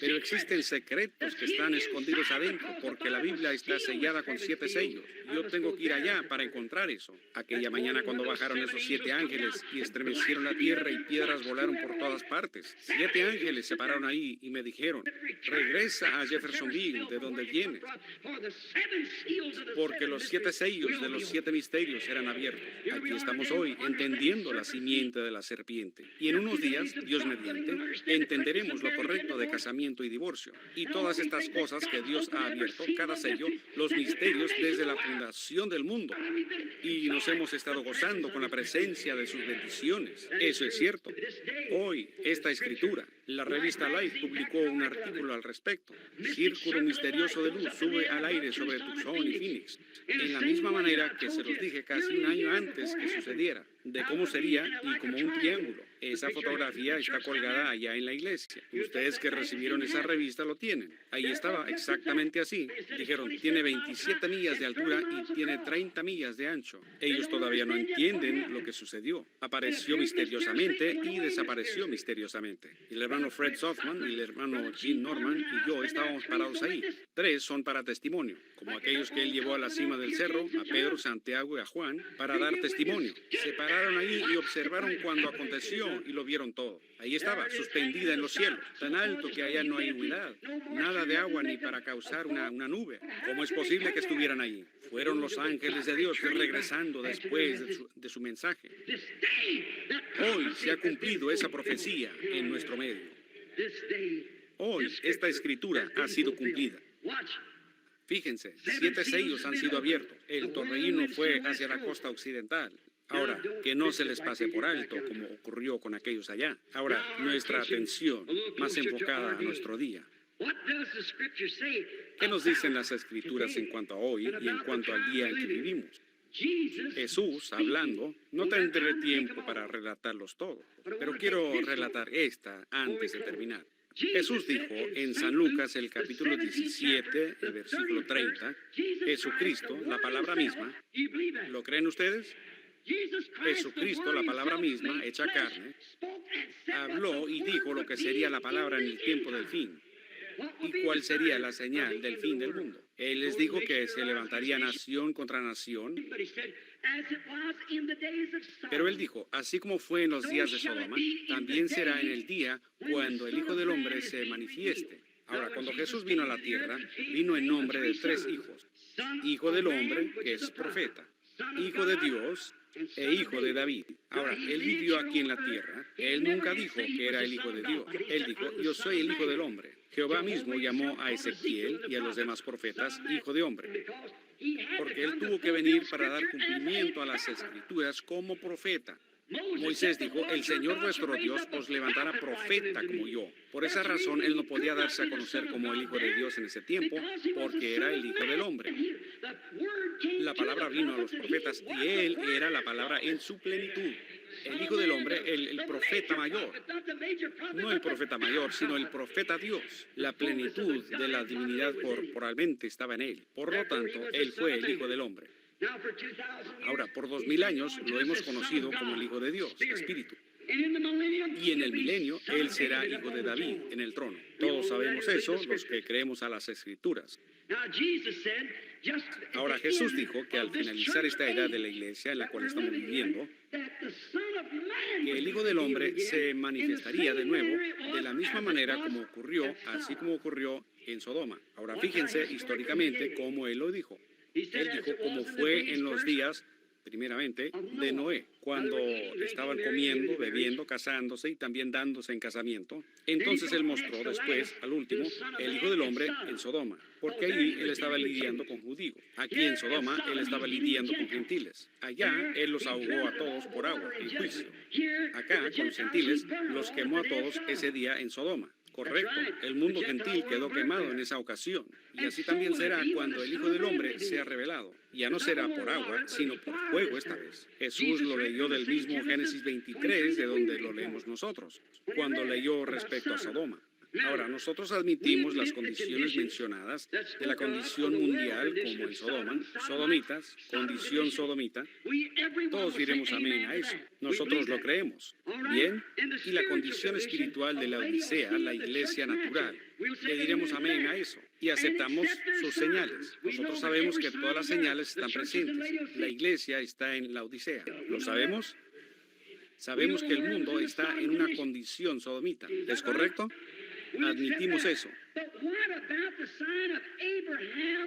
Pero existen secretos que están escondidos adentro, porque la Biblia está sellada con 7 sellos. Yo tengo que ir allá para encontrar eso. Aquella mañana cuando bajaron esos 7 ángeles y estremecieron la tierra y piedras volaron por todas partes. 7 ángeles se pararon ahí y me dijeron, regresa a Jeffersonville, de donde vienes, porque los 7 sellos de los 7 misterios eran abiertos. Aquí estamos hoy, entendiendo la simiente de la serpiente. Y en unos días, Dios mediante, entenderemos lo correcto de casamiento y divorcio. Y todas estas cosas que Dios ha abierto, cada sello, los misterios desde la fundación del mundo. Y nos hemos estado gozando con la presencia de sus bendiciones. Eso es cierto. Hoy, esta escritura, la revista Life publicó un artículo al respecto. Círculo misterioso de luz sube al aire sobre Tucson y Phoenix. En la misma manera que se los dije casi un año antes que sucediera, de cómo sería y como un triángulo. Esa fotografía está colgada allá en la iglesia. Ustedes que recibieron esa revista lo tienen. Ahí estaba exactamente así. Dijeron, tiene 27 millas de altura y tiene 30 millas de ancho. Ellos todavía no entienden lo que sucedió. Apareció misteriosamente y desapareció misteriosamente. El hermano Fred Softman y el hermano Jim Norman y yo estábamos parados ahí. 3 son para testimonio, como aquellos que él llevó a la cima del cerro, a Pedro, Santiago y a Juan, para dar testimonio. Se pararon ahí y observaron cuando aconteció y lo vieron todo. Ahí estaba, suspendida en los cielos, tan alto que allá no hay humedad, nada de agua ni para causar una nube. ¿Cómo es posible que estuvieran ahí? Fueron los ángeles de Dios regresando después de su mensaje. Hoy se ha cumplido esa profecía en nuestro medio. Hoy esta escritura ha sido cumplida. Fíjense, 7 sellos han sido abiertos. El torbellino fue hacia la costa occidental. Ahora, que no se les pase por alto, como ocurrió con aquellos allá. Ahora, nuestra atención más enfocada a nuestro día. ¿Qué nos dicen las Escrituras en cuanto a hoy y en cuanto al día en que vivimos? Jesús, hablando, no tendré tiempo para relatarlos todos, pero quiero relatar esta antes de terminar. Jesús dijo en San Lucas, el capítulo 17, el versículo 30, Jesucristo, la palabra misma, ¿lo creen ustedes? Jesucristo, la palabra misma, hecha carne, habló y dijo lo que sería la palabra en el tiempo del fin. ¿Y cuál sería la señal del fin del mundo? Él les dijo que se levantaría nación contra nación. Pero él dijo, así como fue en los días de Sodoma, también será en el día cuando el Hijo del Hombre se manifieste. Ahora, cuando Jesús vino a la tierra, vino en nombre de 3 hijos. Hijo del hombre, que es profeta. Hijo de Dios e hijo de David. Ahora, él vivió aquí en la tierra. Él nunca dijo que era el hijo de Dios. Él dijo, yo soy el hijo del hombre. Jehová mismo llamó a Ezequiel y a los demás profetas hijo de hombre, porque él tuvo que venir para dar cumplimiento a las Escrituras como profeta. Moisés dijo, el Señor vuestro Dios os levantará profeta como yo. Por esa razón, él no podía darse a conocer como el Hijo de Dios en ese tiempo, porque era el Hijo del Hombre. La palabra vino a los profetas y él era la palabra en su plenitud. El Hijo del Hombre, el profeta mayor. No el profeta mayor, sino el profeta Dios. La plenitud de la divinidad corporalmente estaba en él. Por lo tanto, él fue el Hijo del Hombre. Ahora, por 2000 años lo hemos conocido como el Hijo de Dios, Espíritu. Y en el milenio, él será hijo de David en el trono. Todos sabemos eso, los que creemos a las Escrituras. Ahora, Jesús dijo que al finalizar esta edad de la iglesia en la cual estamos viviendo, que el Hijo del Hombre se manifestaría de nuevo de la misma manera como ocurrió, así como ocurrió en Sodoma. Ahora, fíjense históricamente cómo él lo dijo. Él dijo como fue en los días, primeramente, de Noé, cuando estaban comiendo, bebiendo, casándose y también dándose en casamiento. Entonces él mostró después, al último, el Hijo del Hombre en Sodoma, porque allí él estaba lidiando con judíos. Aquí en Sodoma él estaba lidiando con gentiles. Allá él los ahogó a todos por agua, en juicio. Acá, con los gentiles, los quemó a todos ese día en Sodoma. Correcto. El mundo gentil quedó quemado en esa ocasión. Y así también será cuando el Hijo del Hombre sea revelado. Ya no será por agua, sino por fuego esta vez. Jesús lo leyó del mismo Génesis 23, de donde lo leemos nosotros, cuando leyó respecto a Sodoma. Ahora, nosotros admitimos las condiciones mencionadas de la condición mundial como en Sodoma, sodomitas, condición sodomita. Todos diremos amén a eso. Nosotros lo creemos. Bien, y la condición espiritual de la Odisea, la iglesia natural. Le diremos amén a eso y aceptamos sus señales. Nosotros sabemos que todas las señales están presentes. La iglesia está en la Odisea. ¿Lo sabemos? Sabemos que el mundo está en una condición sodomita. ¿Es correcto? Admitimos eso.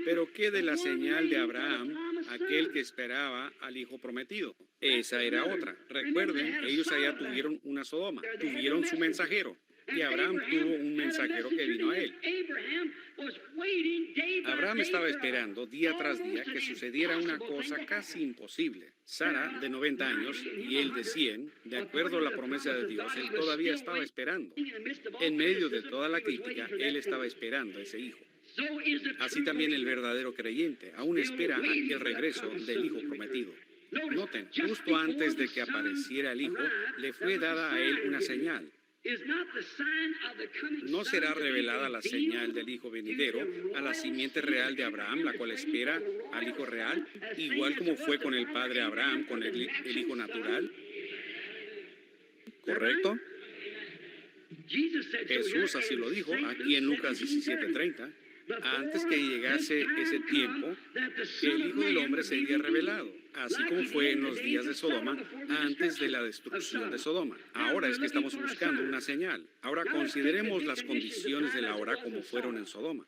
Pero ¿qué de la señal de Abraham, aquel que esperaba al hijo prometido? Esa era otra. Recuerden, ellos allá tuvieron una Sodoma, tuvieron su mensajero. Y Abraham tuvo un mensajero que vino a él. Abraham estaba esperando día tras día que sucediera una cosa casi imposible. Sara, de 90 años, y él de 100, de acuerdo a la promesa de Dios, él todavía estaba esperando. En medio de toda la crítica, él estaba esperando a ese hijo. Así también el verdadero creyente aún espera el regreso del hijo prometido. Noten, justo antes de que apareciera el hijo, le fue dada a él una señal. ¿No será revelada la señal del Hijo venidero a la simiente real de Abraham, la cual espera al Hijo real, igual como fue con el padre Abraham, con el Hijo natural? ¿Correcto? Jesús así lo dijo aquí en Lucas 17:30. Antes que llegase ese tiempo, que el Hijo del Hombre sería revelado, así como fue en los días de Sodoma, antes de la destrucción de Sodoma. Ahora es que estamos buscando una señal. Ahora consideremos las condiciones de la hora como fueron en Sodoma.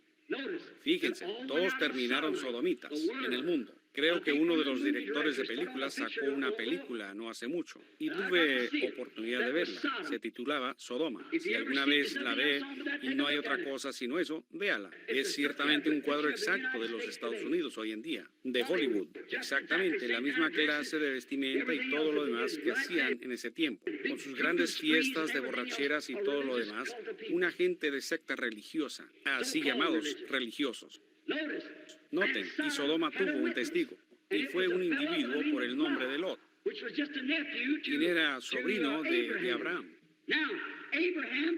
Fíjense, todos terminaron sodomitas en el mundo. Creo que uno de los directores de películas sacó una película no hace mucho y tuve oportunidad de verla. Se titulaba Sodoma. Si alguna vez la ve y no hay otra cosa sino eso, véala. Es ciertamente un cuadro exacto de los Estados Unidos hoy en día, de Hollywood. Exactamente la misma clase de vestimenta y todo lo demás que hacían en ese tiempo. Con sus grandes fiestas de borracheras y todo lo demás, una gente de secta religiosa, así llamados religiosos. Noten, y Sodoma tuvo un testigo, y fue un individuo por el nombre de Lot, quien era sobrino de Abraham.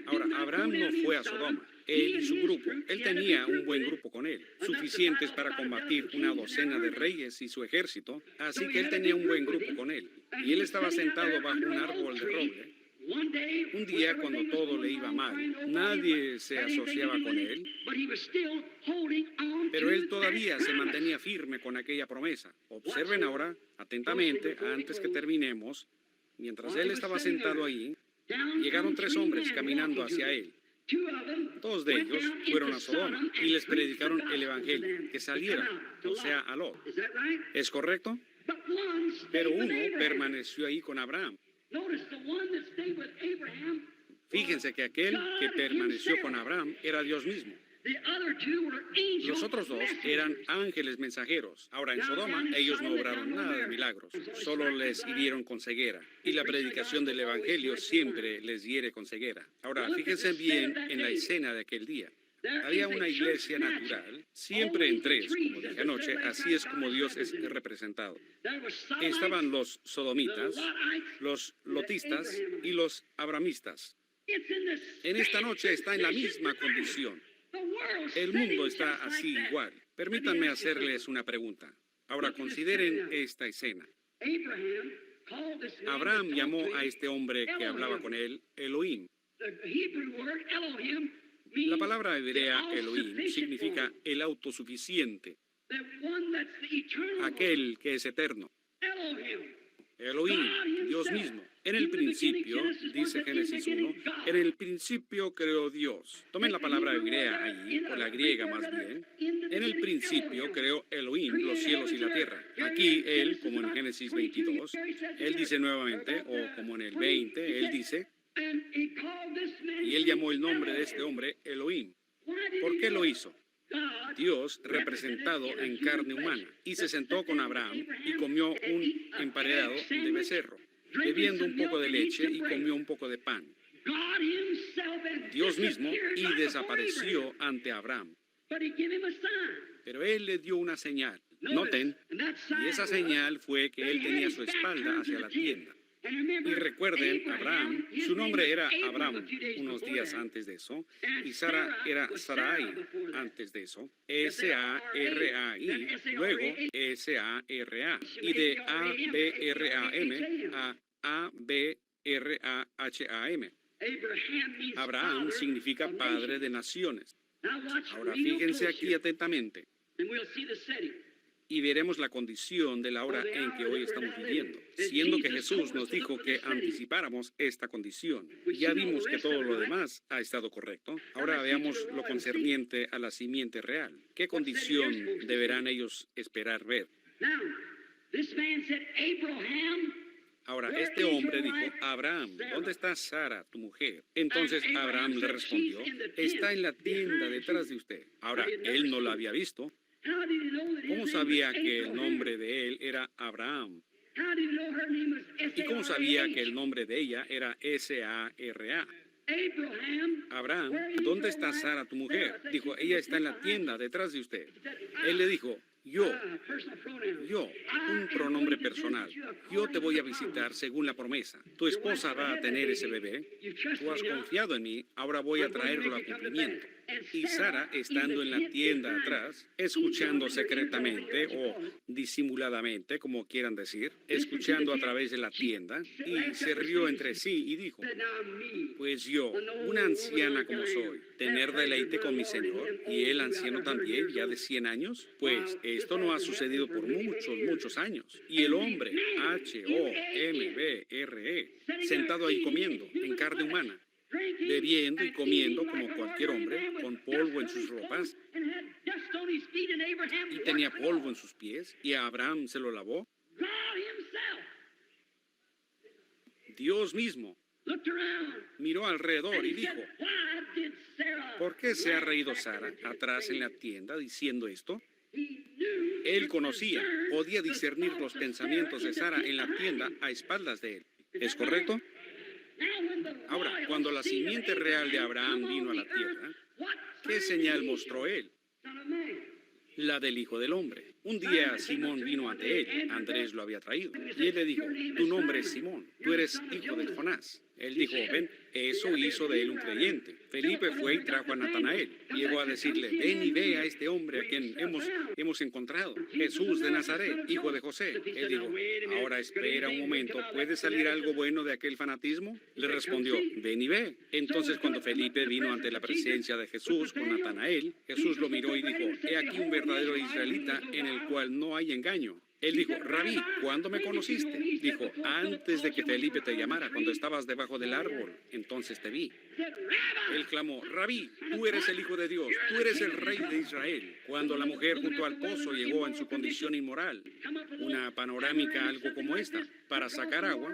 Ahora, Abraham no fue a Sodoma, él y su grupo. Él tenía un buen grupo con él, suficientes para combatir una docena de reyes y su ejército, así que él tenía un buen grupo con él. Y él estaba sentado bajo un árbol de roble. Un día, cuando todo le iba mal, nadie se asociaba con él, pero él todavía se mantenía firme con aquella promesa. Observen ahora, atentamente, antes que terminemos, mientras él estaba sentado ahí, llegaron 3 hombres caminando hacia él. 2 de ellos fueron a Sodoma y les predicaron el Evangelio, que salieran, o sea, a Lot. ¿Es correcto? Pero uno permaneció ahí con Abraham. Fíjense que aquel que permaneció con Abraham era Dios mismo. Los otros 2 eran ángeles mensajeros. Ahora en Sodoma ellos no obraron nada de milagros, solo les hirieron con ceguera. Y la predicación del Evangelio siempre les hiere con ceguera. Ahora fíjense bien en la escena de aquel día. Había una iglesia natural, siempre en 3, como dije anoche, así es como Dios es representado. Estaban los sodomitas, los lotistas y los abramistas. En esta noche está en la misma condición. El mundo está así igual. Permítanme hacerles una pregunta. Ahora consideren esta escena. Abraham llamó a este hombre que hablaba con él Elohim. La palabra hebrea Elohim significa el autosuficiente, aquel que es eterno. Elohim, Dios mismo. En el principio, dice Génesis 1, en el principio creó Dios. Tomen la palabra hebrea allí, o la griega más bien. En el principio creó Elohim los cielos y la tierra. Aquí él, como en Génesis 22, él dice nuevamente, o como en el 20, él dice, y él llamó el nombre de este hombre Elohim. ¿Por qué lo hizo? Dios representado en carne humana, y se sentó con Abraham y comió un emparedado de becerro, bebiendo un poco de leche y comió un poco de pan. Dios mismo, y desapareció ante Abraham. Pero él le dio una señal. Noten, y esa señal fue que él tenía su espalda hacia la tienda. Y recuerden, Abraham, su nombre era Abraham unos días antes de eso, y Sara era Sarai antes de eso, S-A-R-A-I, luego S-A-R-A, y de A-B-R-A-M a A-B-R-A-H-A-M. Abraham significa padre de naciones. Ahora fíjense aquí atentamente y veremos la condición de la hora en que hoy estamos viviendo, siendo que Jesús nos dijo que anticipáramos esta condición. Ya vimos que todo lo demás ha estado correcto. Ahora veamos lo concerniente a la simiente real. ¿Qué condición deberán ellos esperar ver? Ahora, este hombre dijo, Abraham, ¿dónde está Sara, tu mujer? Entonces Abraham le respondió, está en la tienda detrás de usted. Ahora, él no la había visto. ¿Cómo sabía que el nombre de él era Abraham? ¿Y cómo sabía que el nombre de ella era S-A-R-A? Abraham, ¿dónde está Sara, tu mujer? Dijo, ella está en la tienda detrás de usted. Él le dijo, yo, un pronombre personal, yo te voy a visitar según la promesa. Tu esposa va a tener ese bebé. Tú has confiado en mí, ahora voy a traerlo a cumplimiento. Y Sara, estando en la tienda atrás, escuchando secretamente o disimuladamente, como quieran decir, escuchando a través de la tienda, y se rió entre sí y dijo, pues yo, una anciana como soy, tener deleite con mi Señor, y él anciano también, ya de 100 años, pues esto no ha sucedido por muchos años. Y el hombre, H-O-M-B-R-E, sentado ahí comiendo, en carne humana, bebiendo y comiendo como cualquier hombre, con polvo en sus ropas, y tenía polvo en sus pies, y a Abraham se lo lavó. Dios mismo miró alrededor y dijo, ¿por qué se ha reído Sara atrás en la tienda diciendo esto? Él conocía, podía discernir los pensamientos de Sara en la tienda a espaldas de él. ¿Es correcto? Ahora, cuando la simiente real de Abraham vino a la tierra, ¿qué señal mostró él? La del Hijo del Hombre. Un día Simón vino ante él, Andrés lo había traído, y él le dijo, tu nombre es Simón, tú eres hijo de Jonás. Él dijo, ven, eso hizo de él un creyente. Felipe fue y trajo a Natanael. Llegó a decirle, ven y ve a este hombre a quien hemos encontrado, Jesús de Nazaret, hijo de José. Él dijo, ahora espera un momento, ¿puede salir algo bueno de aquel fanatismo? Le respondió, ven y ve. Entonces cuando Felipe vino ante la presencia de Jesús con Natanael, Jesús lo miró y dijo, he aquí un verdadero israelita en el cual no hay engaño. Él dijo, Rabí, ¿cuándo me conociste? Dijo, antes de que Felipe te llamara, cuando estabas debajo del árbol, entonces te vi. Él clamó, Rabí, tú eres el Hijo de Dios, tú eres el Rey de Israel. Cuando la mujer junto al pozo llegó en su condición inmoral, una panorámica algo como esta, para sacar agua,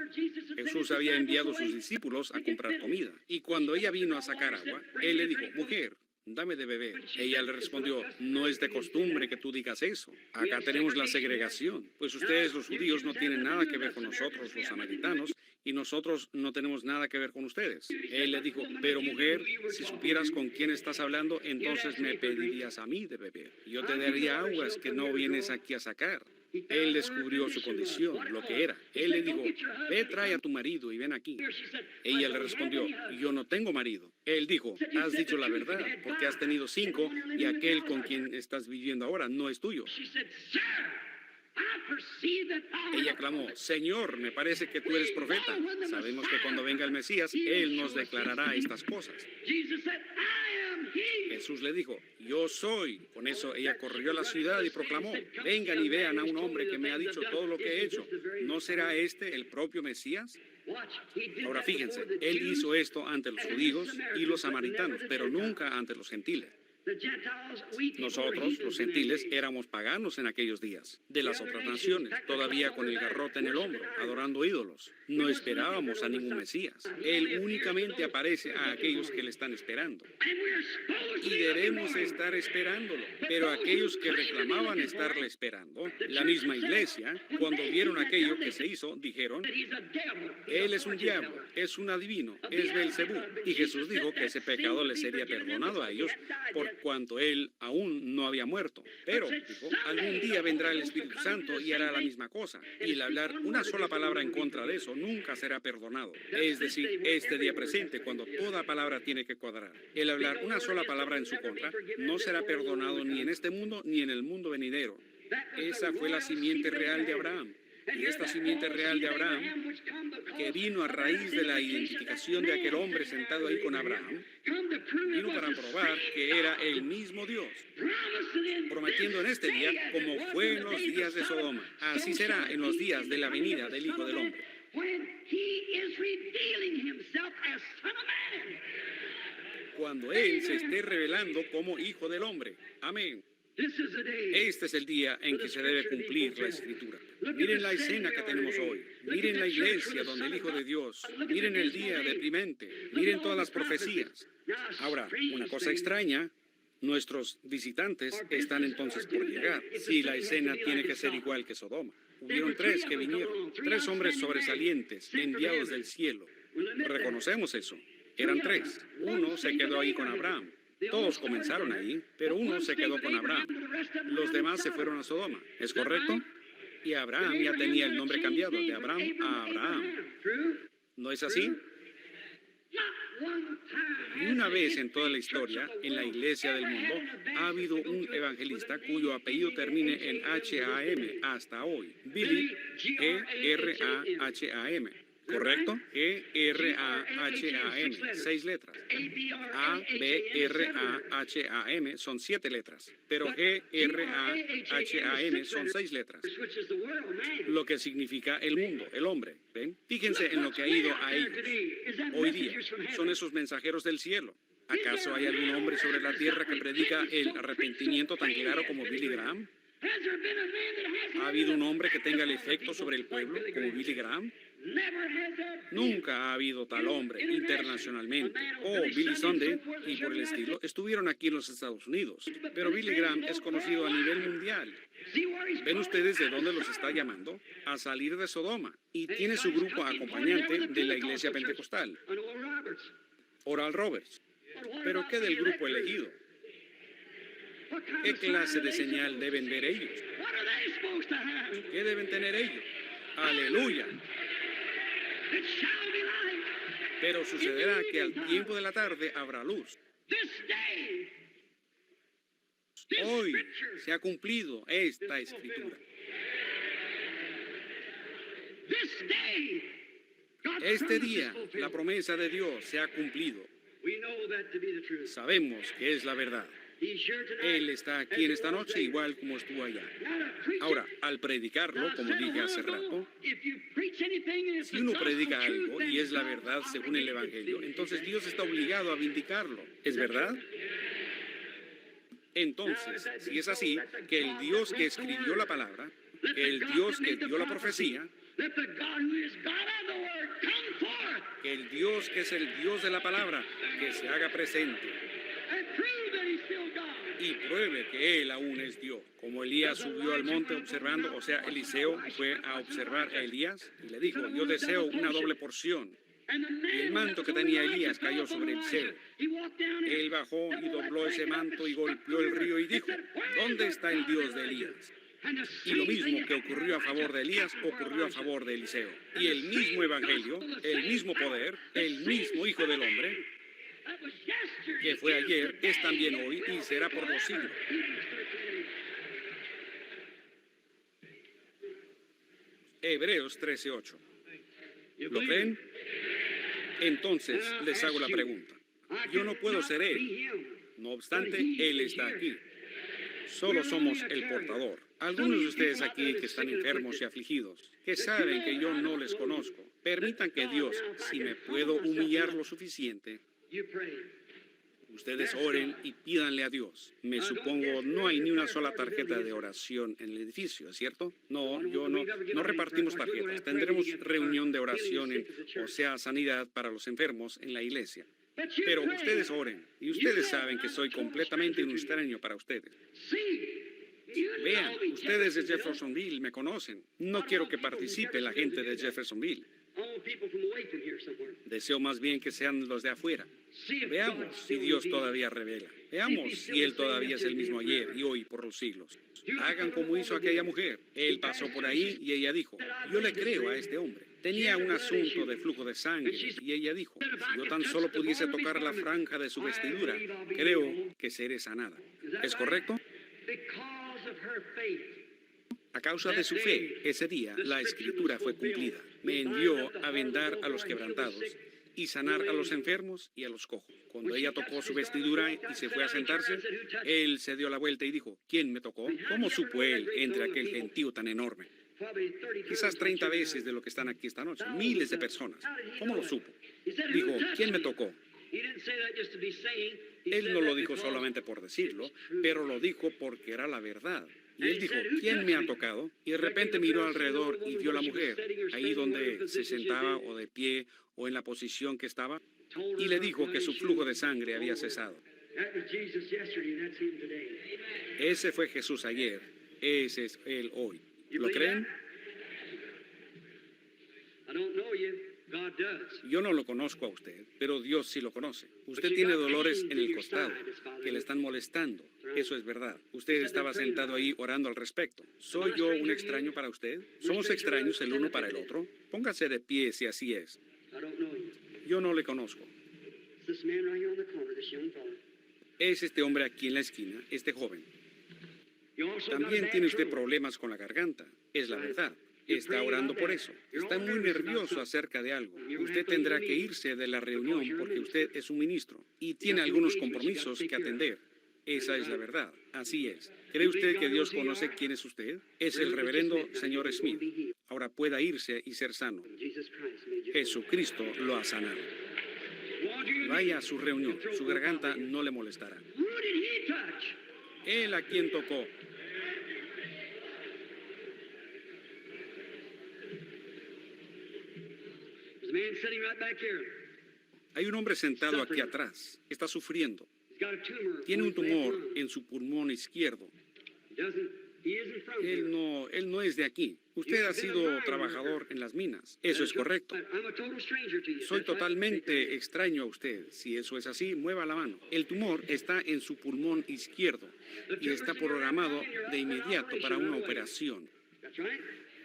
Jesús había enviado a sus discípulos a comprar comida. Y cuando ella vino a sacar agua, él le dijo, mujer, dame de beber. Ella le respondió, no es de costumbre que tú digas eso. Acá tenemos la segregación, pues ustedes los judíos no tienen nada que ver con nosotros los samaritanos y nosotros no tenemos nada que ver con ustedes. Él le dijo, pero mujer, si supieras con quién estás hablando, entonces me pedirías a mí de beber. Yo te daría aguas que no vienes aquí a sacar. Él descubrió su condición, lo que era. Él le dijo, ve, trae a tu marido y ven aquí. Ella le respondió, yo no tengo marido. Él dijo, has dicho la verdad, porque has tenido 5 y aquel con quien estás viviendo ahora no es tuyo. Ella clamó, Señor, me parece que tú eres profeta. Sabemos que cuando venga el Mesías, Él nos declarará estas cosas. Jesús le dijo, yo soy. Con eso ella corrió a la ciudad y proclamó, vengan y vean a un hombre que me ha dicho todo lo que he hecho. ¿No será este el propio Mesías? Ahora fíjense, Él hizo esto ante los judíos y los samaritanos, pero nunca ante los gentiles. Nosotros, los gentiles, éramos paganos en aquellos días, de las otras naciones, todavía con el garrote en el hombro, adorando ídolos. No esperábamos a ningún Mesías. Él únicamente aparece a aquellos que le están esperando. Y debemos estar esperándolo. Pero aquellos que reclamaban estarle esperando, la misma iglesia, cuando vieron aquello que se hizo, dijeron, él es un diablo, es un adivino, es Beelzebú. Y Jesús dijo que ese pecado le sería perdonado a ellos por cuanto él aún no había muerto. Pero, dijo, algún día vendrá el Espíritu Santo y hará la misma cosa. Y el hablar una sola palabra en contra de eso nunca será perdonado. Es decir, este día presente, cuando toda palabra tiene que cuadrar. El hablar una sola palabra en su contra no será perdonado ni en este mundo ni en el mundo venidero. Esa fue la simiente real de Abraham. Y esta simiente real de Abraham, que vino a raíz de la identificación de aquel hombre sentado ahí con Abraham, vino para probar que era el mismo Dios, prometiendo en este día, como fue en los días de Sodoma, así será en los días de la venida del Hijo del Hombre. Cuando Él se esté revelando como Hijo del Hombre. Amén. Este es el día en que se debe cumplir la Escritura. Miren la escena que tenemos hoy. Miren la iglesia donde el Hijo de Dios. Miren el día deprimente. Miren todas las profecías. Ahora, una cosa extraña. Nuestros visitantes están entonces por llegar. Sí, la escena tiene que ser igual que Sodoma. Hubieron 3 que vinieron. 3 hombres sobresalientes, enviados del cielo. Reconocemos eso. Eran 3. Uno se quedó ahí con Abraham. Todos comenzaron ahí, pero uno se quedó con Abraham. Los demás se fueron a Sodoma. ¿Es correcto? Y Abraham ya tenía el nombre cambiado de Abraham a Abraham. ¿No es así? Ni una vez en toda la historia, en la iglesia del mundo, ha habido un evangelista cuyo apellido termine en H-A-M hasta hoy. Billy, E-R-A-H-A-M. ¿Correcto? E-R-A-H-A-M, 6 letras. A-B-R-A-H-A-M son 7 letras, pero G-R-A-H-A-M son 6 letras. Lo que significa el mundo, el hombre. ¿Ven? Fíjense en lo que ha ido a ellos. Hoy día son esos mensajeros del cielo. ¿Acaso hay algún hombre sobre la tierra que predica el arrepentimiento tan claro como Billy Graham? ¿Ha habido un hombre que tenga el efecto sobre el pueblo como Billy Graham? Nunca ha habido tal hombre internacionalmente. Billy Sunday y por el estilo estuvieron aquí en los Estados Unidos. Pero Billy Graham es conocido a nivel mundial. ¿Ven ustedes de dónde los está llamando? A salir de Sodoma. Y tiene su grupo acompañante de la iglesia pentecostal, Oral Roberts. ¿Pero qué del grupo elegido? ¿Qué clase de señal deben ver ellos? ¿Qué deben tener ellos? ¡Aleluya! Pero sucederá que al tiempo de la tarde habrá luz. Hoy se ha cumplido esta escritura. Este día, la promesa de Dios se ha cumplido. Sabemos que es la verdad. Él está aquí en esta noche igual como estuvo allá. Ahora, al predicarlo, como dije hace rato, si uno predica algo y es la verdad según el Evangelio, entonces Dios está obligado a vindicarlo. ¿Es verdad? Entonces, si es así, que el Dios que escribió la palabra, el Dios que dio la profecía, que el Dios que es el Dios de la palabra, que se haga presente y pruebe que Él aún es Dios. Como Elías subió al monte observando, o sea, Eliseo fue a observar a Elías y le dijo, yo deseo una doble porción. Y el manto que tenía Elías cayó sobre Eliseo. Él bajó y dobló ese manto y golpeó el río y dijo, ¿dónde está el Dios de Elías? Y lo mismo que ocurrió a favor de Elías, ocurrió a favor de Eliseo. Y el mismo evangelio, el mismo poder, el mismo Hijo del Hombre, que fue ayer, es también hoy y será por los siglos. Hebreos 13:8. ¿Lo creen? Entonces les hago la pregunta. Yo no puedo ser Él. No obstante, Él está aquí. Solo somos el portador. Algunos de ustedes aquí que están enfermos y afligidos, que saben que yo no les conozco, permitan que Dios, si me puedo humillar lo suficiente, Ustedes oren y pídanle a Dios. Me supongo no hay ni una sola tarjeta de oración en el edificio, ¿es cierto? No, no repartimos tarjetas. Tendremos reunión de oración, o sea, sanidad para los enfermos en la iglesia. Pero ustedes oren, y ustedes saben que soy completamente un extraño para ustedes. Vean, ustedes de Jeffersonville me conocen. No quiero que participe la gente de Jeffersonville. Deseo más bien que sean los de afuera. Veamos si Dios todavía revela. Veamos si Él todavía es el mismo ayer y hoy por los siglos. Hagan como hizo aquella mujer. Él pasó por ahí y ella dijo, yo le creo a este hombre. Tenía un asunto de flujo de sangre y ella dijo, si yo tan solo pudiese tocar la franja de su vestidura, creo que seré sanada. ¿Es correcto? A causa de su fe, ese día la escritura fue cumplida. Me envió a vendar a los quebrantados y sanar a los enfermos y a los cojos. Cuando ella tocó su vestidura y se fue a sentarse, él se dio la vuelta y dijo, ¿quién me tocó? ¿Cómo supo él entre aquel gentío tan enorme? Quizás 30 veces de lo que están aquí esta noche, miles de personas. ¿Cómo lo supo? Dijo, ¿quién me tocó? Él no lo dijo solamente por decirlo, pero lo dijo porque era la verdad. Y él dijo, ¿quién me ha tocado? Y de repente miró alrededor y vio a la mujer, ahí donde se sentaba o de pie o en la posición que estaba, y le dijo que su flujo de sangre había cesado. Ese fue Jesús ayer, ese es Él hoy. ¿Lo creen? Yo no lo conozco a usted, pero Dios sí lo conoce. Usted tiene dolores en el costado que le están molestando. Eso es verdad. Usted estaba sentado ahí orando al respecto. ¿Soy yo un extraño para usted? ¿Somos extraños el uno para el otro? Póngase de pie si así es. Yo no le conozco. Es este hombre aquí en la esquina, este joven. También tiene usted problemas con la garganta. Es la verdad. Está orando por eso. Está muy nervioso acerca de algo. Usted tendrá que irse de la reunión porque usted es un ministro y tiene algunos compromisos que atender. Esa es la verdad. Así es. ¿Cree usted que Dios conoce quién es usted? Es el reverendo señor Smith. Ahora pueda irse y ser sano. Jesucristo lo ha sanado. Vaya a su reunión. Su garganta no le molestará. Él a quien tocó. Hay un hombre sentado aquí atrás. Está sufriendo. Tiene un tumor en su pulmón izquierdo. Él no es de aquí. Usted ha sido trabajador en las minas. Eso es correcto. Soy totalmente extraño a usted. Si eso es así, mueva la mano. El tumor está en su pulmón izquierdo y está programado de inmediato para una operación.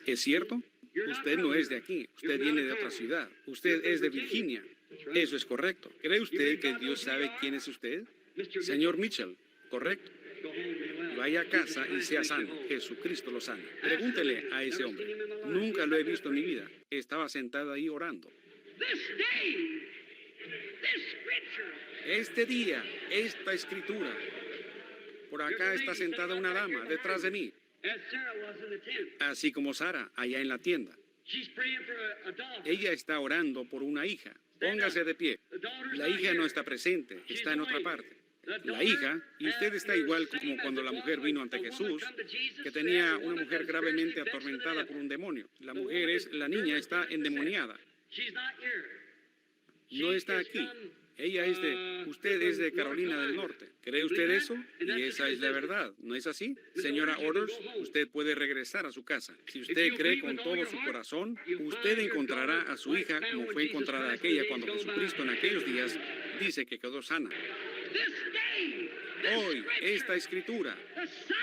¿Es cierto? Usted no es de aquí. Usted viene de otra ciudad. Usted es de Virginia. Eso es correcto. ¿Cree usted que Dios sabe quién es usted? Señor Mitchell, correcto. Vaya a casa y sea sano. Jesucristo lo sana. Pregúntele a ese hombre. Nunca lo he visto en mi vida. Estaba sentado ahí orando. Este día, esta escritura. Por acá está sentada una dama detrás de mí. Así como Sara, allá en la tienda. Ella está orando por una hija. Póngase de pie. La hija no está presente, está en otra parte. La hija, y usted está igual como cuando la mujer vino ante Jesús, que tenía una mujer gravemente atormentada por un demonio. La niña está endemoniada. No está aquí. Usted es de Carolina del Norte. ¿Cree usted eso? Y esa es la verdad, ¿no es así? Señora Orders, usted puede regresar a su casa. Si usted cree con todo su corazón, usted encontrará a su hija como fue encontrada aquella cuando Jesucristo en aquellos días dice que quedó sana. Hoy, esta escritura,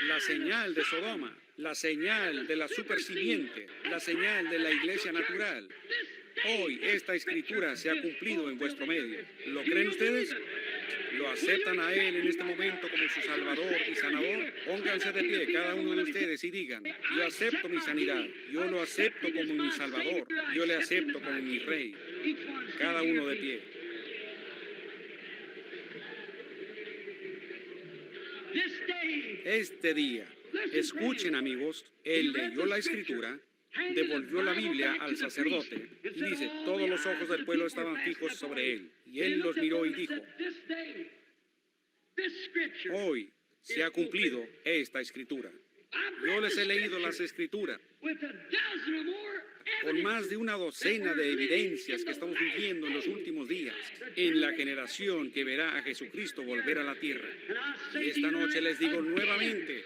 la señal de Sodoma, la señal de la supersimiente, la señal de la iglesia natural. Hoy esta escritura se ha cumplido en vuestro medio. ¿Lo creen ustedes? ¿Lo aceptan a Él en este momento como su Salvador y Sanador? Pónganse de pie cada uno de ustedes y digan, yo acepto mi sanidad, yo lo acepto como mi Salvador, yo le acepto como mi Rey. Cada uno de pie. Este día, escuchen amigos, Él leyó la escritura, devolvió la Biblia al sacerdote y dice, todos los ojos del pueblo estaban fijos sobre él. Y él los miró y dijo, Hoy se ha cumplido esta escritura. Yo les he leído las escrituras con más de una docena de evidencias que estamos viviendo en los últimos días, en la generación que verá a Jesucristo volver a la tierra. Y esta noche les digo nuevamente,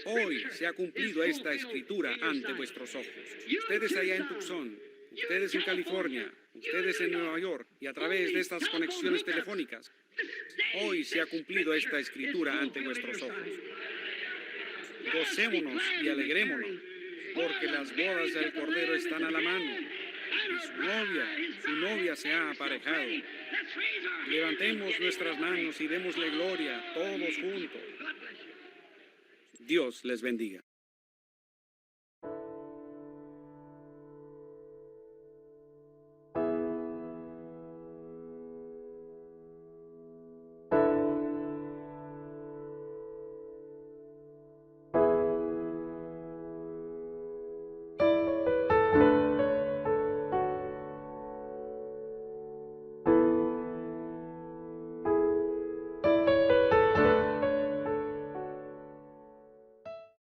hoy se ha cumplido esta escritura ante vuestros ojos. Ustedes allá en Tucson, ustedes en California, ustedes en Nueva York y a través de estas conexiones telefónicas, hoy se ha cumplido esta escritura ante vuestros ojos. Gocémonos y alegrémonos, porque las bodas del Cordero están a la mano y su novia se ha aparejado. Levantemos nuestras manos y démosle gloria todos juntos. Dios les bendiga.